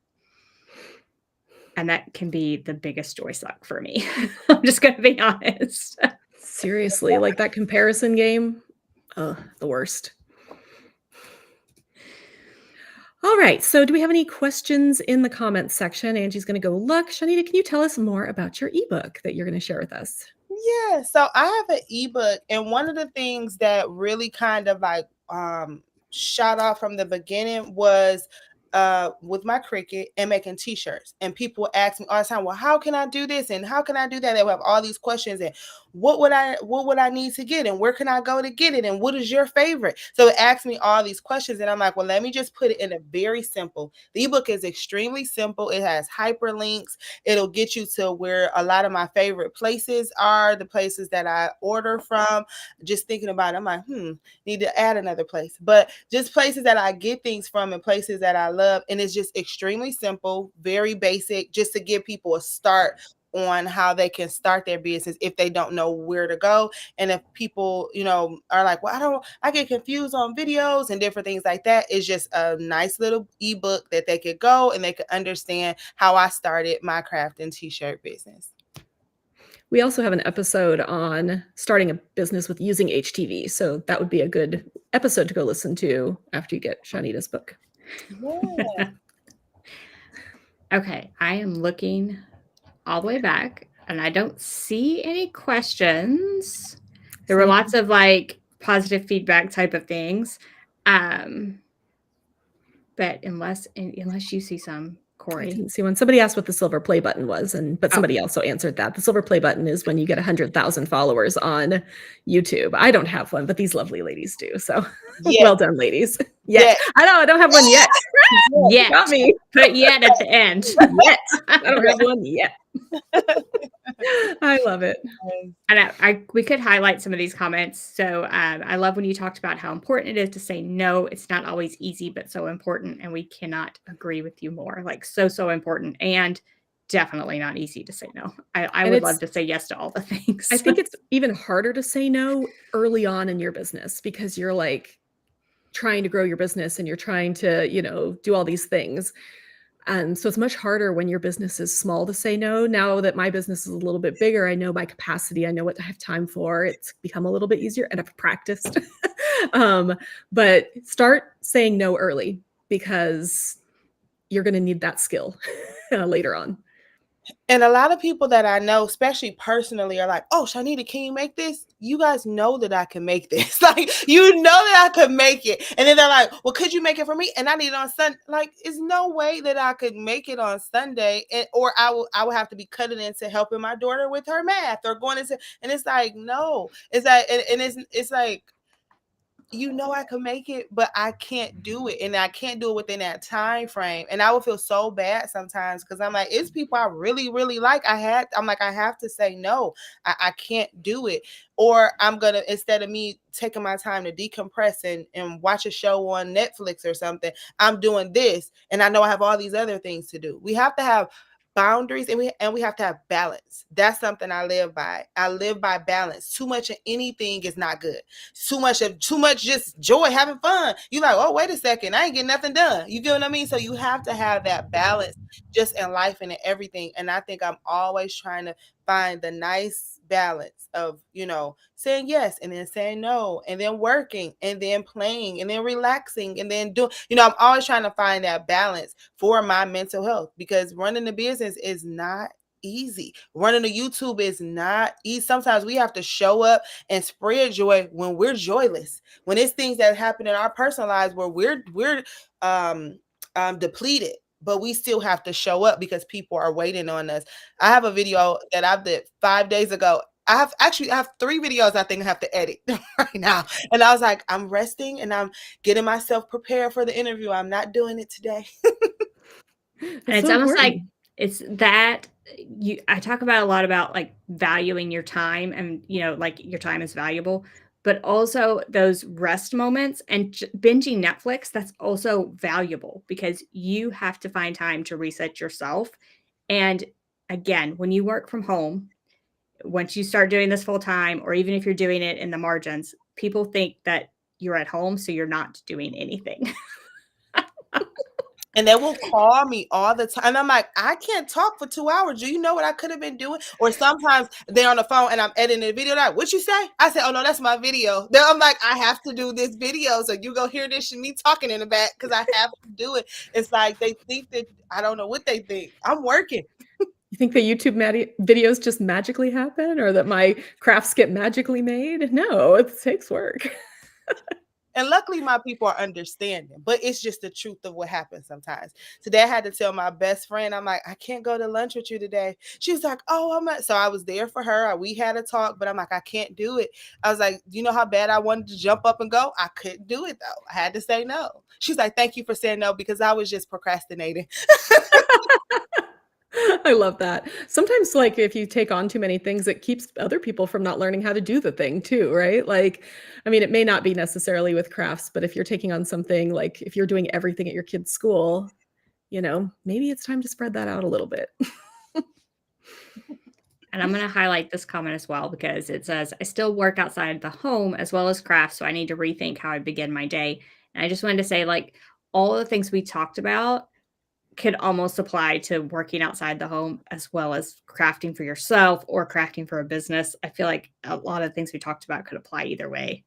And that can be the biggest joy suck for me. I'm just going to be honest. Seriously, like that comparison game, the worst. All right, so do we have any questions in the comments section? Angie's going to go look. Chonita, can you tell us more about your ebook that you're going to share with us? Yeah, so I have an ebook, and one of the things that really kind of like shot off from the beginning was with my Cricut and making t-shirts. And people ask me all the time, well, how can I do this and how can I do that? They will have all these questions and what would I need to get and where can I go to get it and what is your favorite? So it asks me all these questions and I'm like, well, let me just put it in a very simple. The ebook is extremely simple. It has hyperlinks. It'll get you to where a lot of my favorite places are, the places that I order from. Just thinking about it, I'm like, need to add another place. But just places that I get things from and places that I love. And it's just extremely simple, very basic, just to give people a start on how they can start their business if they don't know where to go. And if people, are like, well, I get confused on videos and different things like that. It's just a nice little ebook that they could go and they could understand how I started my craft and t-shirt business. We also have an episode on starting a business with using HTV. So that would be a good episode to go listen to after you get Chonita's book. Yeah. Okay, I am looking all the way back and I don't see any questions. There were lots of like positive feedback type of things. But unless you see some, Corey. I didn't see one. Somebody asked what the silver play button was, but somebody also answered that. The silver play button is when you get 100,000 followers on YouTube. I don't have one, but these lovely ladies do. So well done, ladies. Yet. I know I don't have one yet. Yet. Got me. Put yet at the end. Yet. I don't have one yet. I love it. And we could highlight some of these comments. So I love when you talked about how important it is to say no. It's not always easy, but so important. And we cannot agree with you more. Like so important. And definitely not easy to say no. I would love to say yes to all the things. I think it's even harder to say no early on in your business because you're like trying to grow your business and you're trying to, do all these things. And so it's much harder when your business is small to say no. Now that my business is a little bit bigger, I know my capacity. I know what I have time for. It's become a little bit easier and I've practiced. But start saying no early because you're going to need that skill later on. And a lot of people that I know, especially personally, are like, oh, Chonita, can you make this? You guys know that I can make this. Like, you know that I could make it. And then they're like, well, could you make it for me? And I need it on Sunday. Like, there's no way that I could make it on Sunday. Or I would have to be cutting into helping my daughter with her math or going into, and it's like, no. It's like, and it's like, I could make it, but I can't do it. And I can't do it within that time frame. And I would feel so bad sometimes because I'm like, it's people I really, really like. I have to say no. I can't do it. Or I'm going to, instead of me taking my time to decompress and watch a show on Netflix or something, I'm doing this. And I know I have all these other things to do. We have to have boundaries and we have to have balance. That's something I live by. I live by balance. Too much of anything is not good. Too much just joy, having fun. You like, oh, wait a second, I ain't getting nothing done. You feel what I mean? So you have to have that balance just in life and in everything. And I think I'm always trying to find the nice balance of, saying yes and then saying no and then working and then playing and then relaxing and then doing, I'm always trying to find that balance for my mental health because running the business is not easy. Running a YouTube is not easy. Sometimes we have to show up and spread joy when we're joyless. When it's things that happen in our personal lives where we're depleted, but we still have to show up because people are waiting on us. I have a video that I did 5 days ago. I have 3 videos I think I have to edit right now. And I was like, I'm resting and I'm getting myself prepared for the interview. I'm not doing it today. And it's almost like it's that I talk about a lot about like valuing your time and, like your time is valuable, but also those rest moments and binging Netflix, that's also valuable because you have to find time to reset yourself. And again, when you work from home, once you start doing this full time, or even if you're doing it in the margins, people think that you're at home, so you're not doing anything. And they will call me all the time. And I'm like, I can't talk for 2 hours. Do you know what I could have been doing? Or sometimes they're on the phone and I'm editing the video. Like, what you say? I said, oh, no, that's my video. Then I'm like, I have to do this video. So you go hear this and me talking in the back because I have to do it. It's like they think that I don't know what they think. I'm working. You think the YouTube videos just magically happen or that my crafts get magically made? No, it takes work. And luckily, my people are understanding, but it's just the truth of what happens sometimes. Today, I had to tell my best friend, I'm like, I can't go to lunch with you today. She was like, oh, so I was there for her. We had a talk, but I'm like, I can't do it. I was like, you know how bad I wanted to jump up and go? I couldn't do it, though. I had to say no. She's like, thank you for saying no, because I was just procrastinating. I love that. Sometimes, like, if you take on too many things, it keeps other people from not learning how to do the thing too, right? Like, I mean, it may not be necessarily with crafts, but if you're taking on something, like if you're doing everything at your kid's school, maybe it's time to spread that out a little bit. And I'm going to highlight this comment as well because it says, I still work outside the home as well as craft. So I need to rethink how I begin my day. And I just wanted to say, like, all the things we talked about could almost apply to working outside the home as well as crafting for yourself or crafting for a business. I feel like a lot of things we talked about could apply either way.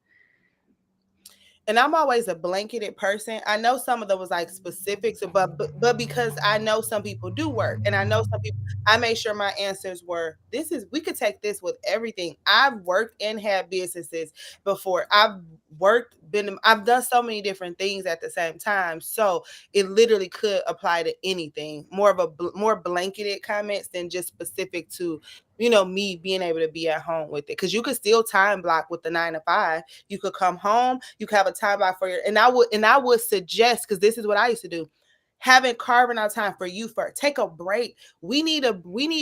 And I'm always a blanketed person. I know some of them was like specifics, but because I know some people do work, and I know some people, I made sure my answers were, this is, we could take this with everything. I've worked and had businesses before. I've done so many different things at the same time. So it literally could apply to anything. More of a more blanketed comments than just specific to, me being able to be at home with it. Because you could still time block with the 9 to 5. You could come home, you could have a time block for your, and I would suggest, because this is what I used to do, carving out time for you, for take a break. We need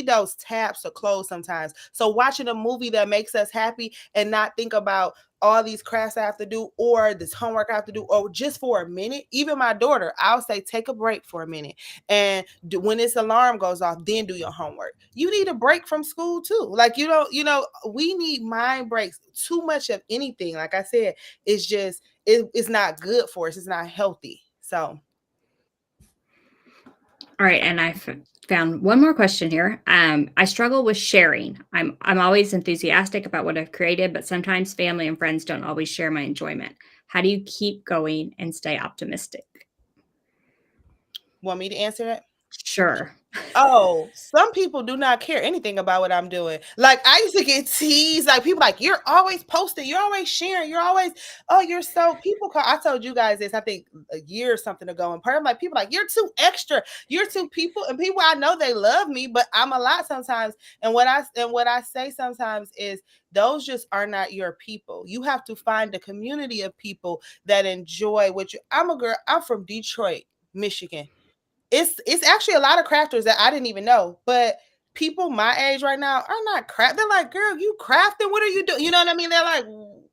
those tabs to close sometimes. So watching a movie that makes us happy and not think about all these crafts I have to do or this homework I have to do, or just for a minute. Even my daughter, I'll say, take a break for a minute. And when this alarm goes off, then do your homework. You need a break from school too. Like, we need mind breaks. Too much of anything, like I said, it's not good for us. It's not healthy. So. All right, and I found one more question here. I struggle with sharing. I'm always enthusiastic about what I've created, but sometimes family and friends don't always share my enjoyment. How do you keep going and stay optimistic? Want me to answer that? Sure. Oh, some people do not care anything about what I'm doing. Like, I used to get teased. Like, people like, you're always posting, you're always sharing, you're always, oh, you're so, people call, I told you guys this, I think a year or something ago. And part of like, people like, you're too extra, you're too people. And people, I know they love me, but I'm a lot sometimes. And what I say sometimes is, those just are not your people. You have to find a community of people that enjoy what you, I'm from Detroit, Michigan. It's actually a lot of crafters that I didn't even know, but people my age right now are not craft. They're like, girl, you crafting? What are you doing? You know what I mean? They're like,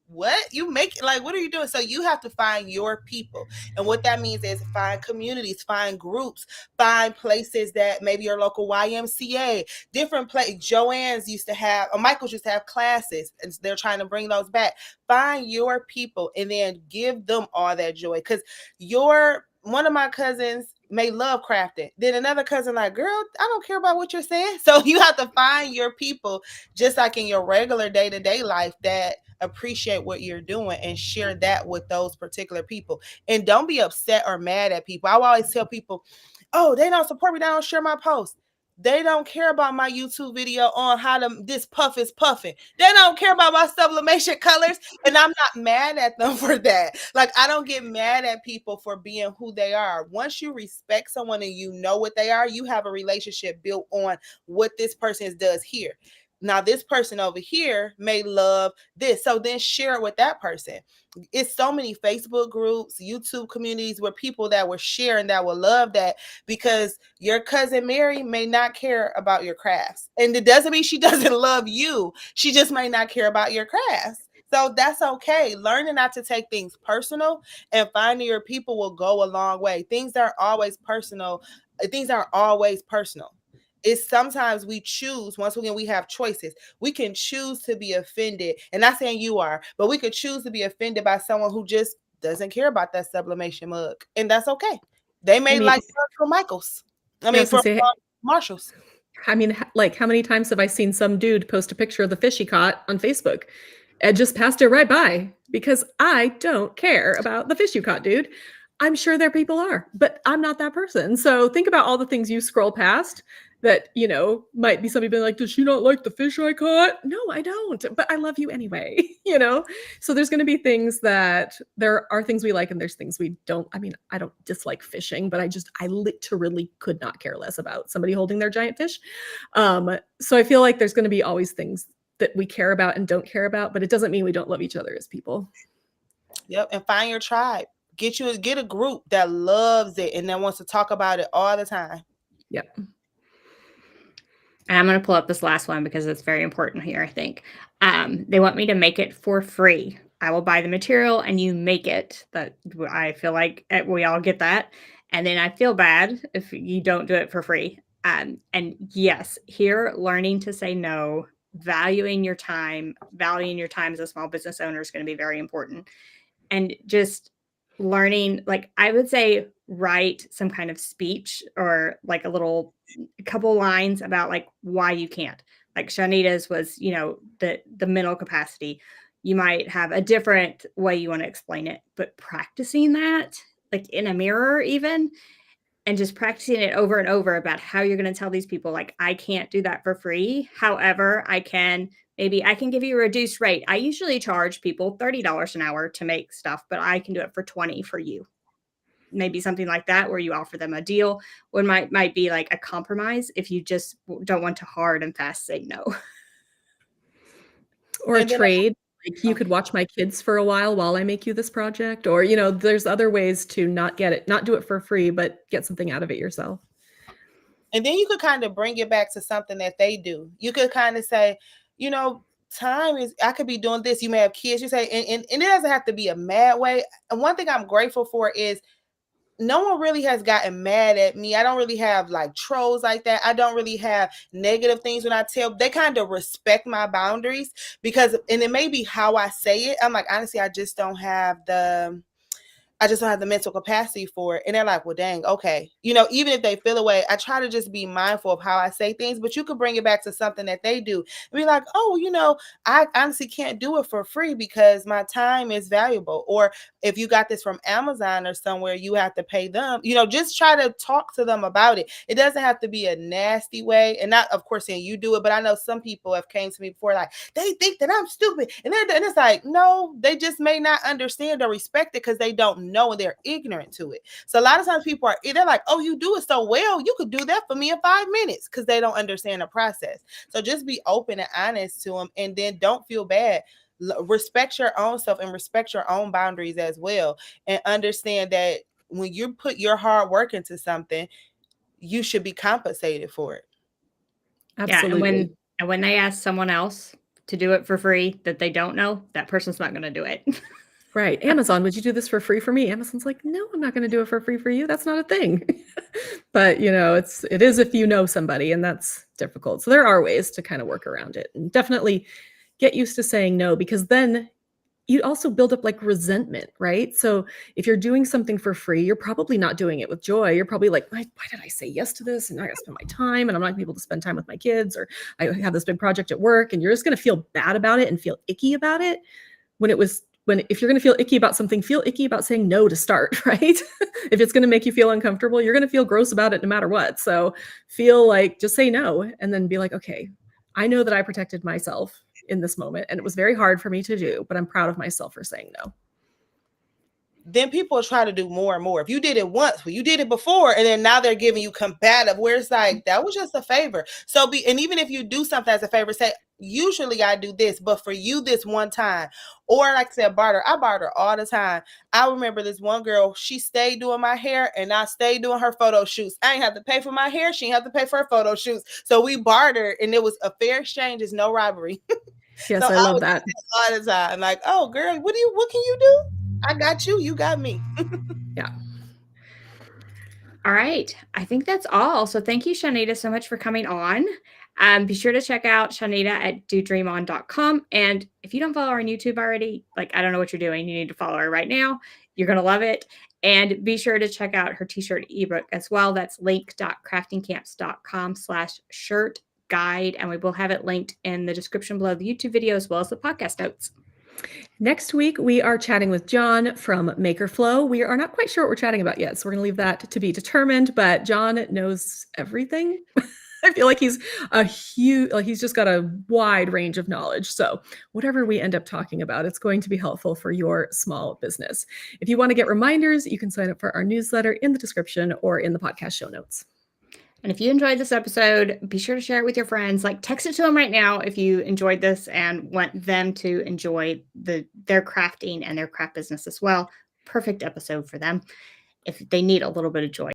what? You make, like, what are you doing? So you have to find your people. And what that means is find communities, find groups, find places that maybe your local YMCA, different place. Joanne's used to have, or Michael's used to have classes, and they're trying to bring those back. Find your people and then give them all that joy. Because one of my cousins may love crafting. Then another cousin like, girl, I don't care about what you're saying. So you have to find your people, just like in your regular day-to-day life, that appreciate what you're doing and share that with those particular people. And don't be upset or mad at people. I will always tell people, oh, they don't support me, they don't share my post. They don't care about my YouTube video on how this puff is puffing. They don't care about my sublimation colors. And I'm not mad at them for that. Like, I don't get mad at people for being who they are. Once you respect someone and you know what they are, you have a relationship built on what this person does here. Now, this person over here may love this. So then share it with that person. It's so many Facebook groups, YouTube communities where people that were sharing that will love that, because your cousin Mary may not care about your crafts. And it doesn't mean she doesn't love you. She just may not care about your crafts. So that's okay. Learning not to take things personal and finding your people will go a long way. Things aren't always personal. It's sometimes we choose, once again, we have choices. We can choose to be offended. And not saying you are, but we could choose to be offended by someone who just doesn't care about that sublimation mug. And that's okay. They may like from Michael's. From Marshall's. Like, how many times have I seen some dude post a picture of the fish he caught on Facebook and just passed it right by because I don't care about the fish you caught, dude. I'm sure there people are, but I'm not that person. So think about all the things you scroll past that, might be somebody being like, does she not like the fish I caught? No, I don't, but I love you anyway, So there's going to be things there are things we like and there's things we don't. I don't dislike fishing, but I literally could not care less about somebody holding their giant fish. So I feel like there's going to be always things that we care about and don't care about, but it doesn't mean we don't love each other as people. Yep. And find your tribe. Get a group that loves it and that wants to talk about it all the time. Yep. And I'm going to pull up this last one because it's very important here, I think. They want me to make it for free. I will buy the material and you make it. That I feel like we all get that. And then I feel bad if you don't do it for free. And yes, here, learning to say no, valuing your time as a small business owner is going to be very important. And just learning, like, I would say, write some kind of speech or like a couple lines about like why you can't. Like Shanita's was, the mental capacity. You might have a different way you want to explain it, but practicing that, like in a mirror, even, and just practicing it over and over about how you're going to tell these people, like, I can't do that for free. However, maybe I can give you a reduced rate. I usually charge people $30 an hour to make stuff, but I can do it for 20 for you. Maybe something like that, where you offer them a deal, or might be like a compromise if you just don't want to hard and fast say no. Or a And then trade, like, you could watch my kids for a while I make you this project, or, there's other ways to not do it for free, but get something out of it yourself. And then you could kind of bring it back to something that they do. You could kind of say, time is, I could be doing this. You may have kids. You say, and it doesn't have to be a mad way. And one thing I'm grateful for is no one really has gotten mad at me. I don't really have like trolls like that. I don't really have negative things when I tell. They kind of respect my boundaries and it may be how I say it. I'm like, honestly, I just don't have the mental capacity for it. And they're like, well, dang, okay. Even if they feel away, I try to just be mindful of how I say things, but you could bring it back to something that they do and be like, oh, I honestly can't do it for free because my time is valuable. Or if you got this from Amazon or somewhere, you have to pay them, just try to talk to them about it. It doesn't have to be a nasty way. And not, of course, saying you do it, but I know some people have came to me before, like, they think that I'm stupid. And it's like, no, they just may not understand or respect it because they don't know and they're ignorant to it. So a lot of times they're like, oh, you do it so well, you could do that for me in 5 minutes, because they don't understand the process. So just be open and honest to them, and then don't feel bad. Respect your own self and respect your own boundaries as well, and understand that when you put your hard work into something, you should be compensated for it. Absolutely. Yeah, and when they ask someone else to do it for free that they don't know, that person's not going to do it. Right. Amazon, would you do this for free for me? Amazon's like, no, I'm not going to do it for free for you. That's not a thing. But, it is if you know somebody, and that's difficult. So there are ways to kind of work around it, and definitely get used to saying no, because then you also build up like resentment, right? So if you're doing something for free, you're probably not doing it with joy. You're probably like, why did I say yes to this? And now I got to spend my time, and I'm not going to be able to spend time with my kids, or I have this big project at work, and you're just going to feel bad about it and feel icky about it. If you're going to feel icky about something, feel icky about saying no to start, right? If it's going to make you feel uncomfortable, you're going to feel gross about it no matter what. So feel like, just say no, and then be like, okay, I know that I protected myself in this moment, and it was very hard for me to do, but I'm proud of myself for saying no. Then people try to do more and more. If you did it once, well, you did it before, and then now they're giving you combative, where it's like, that was just a favor. And even if you do something as a favor, say, usually I do this, but for you this one time. Or like I said, barter. I barter all the time. I remember this one girl, she stayed doing my hair, and I stayed doing her photo shoots. I ain't have to pay for my hair. She ain't have to pay for her photo shoots. So we bartered, and it was a fair exchange. It's no robbery. Yes, So I love that. all the time. Like, oh girl, what can you do? I got you. You got me. Yeah. All right. I think that's all. So thank you, Chonita, so much for coming on. Be sure to check out Chonita at dodreamon.com. And if you don't follow her on YouTube already, like, I don't know what you're doing. You need to follow her right now. You're going to love it. And be sure to check out her t-shirt ebook as well. That's link.craftingcamps.com/shirt guide. And we will have it linked in the description below the YouTube video, as well as the podcast notes. Next week, we are chatting with John from Makerflow. We are not quite sure what we're chatting about yet, so we're going to leave that to be determined, but John knows everything. I feel like he's he's just got a wide range of knowledge. So whatever we end up talking about, it's going to be helpful for your small business. If you want to get reminders, you can sign up for our newsletter in the description or in the podcast show notes. And if you enjoyed this episode, be sure to share it with your friends. Like, text it to them right now if you enjoyed this and want them to enjoy their crafting and their craft business as well. Perfect episode for them if they need a little bit of joy.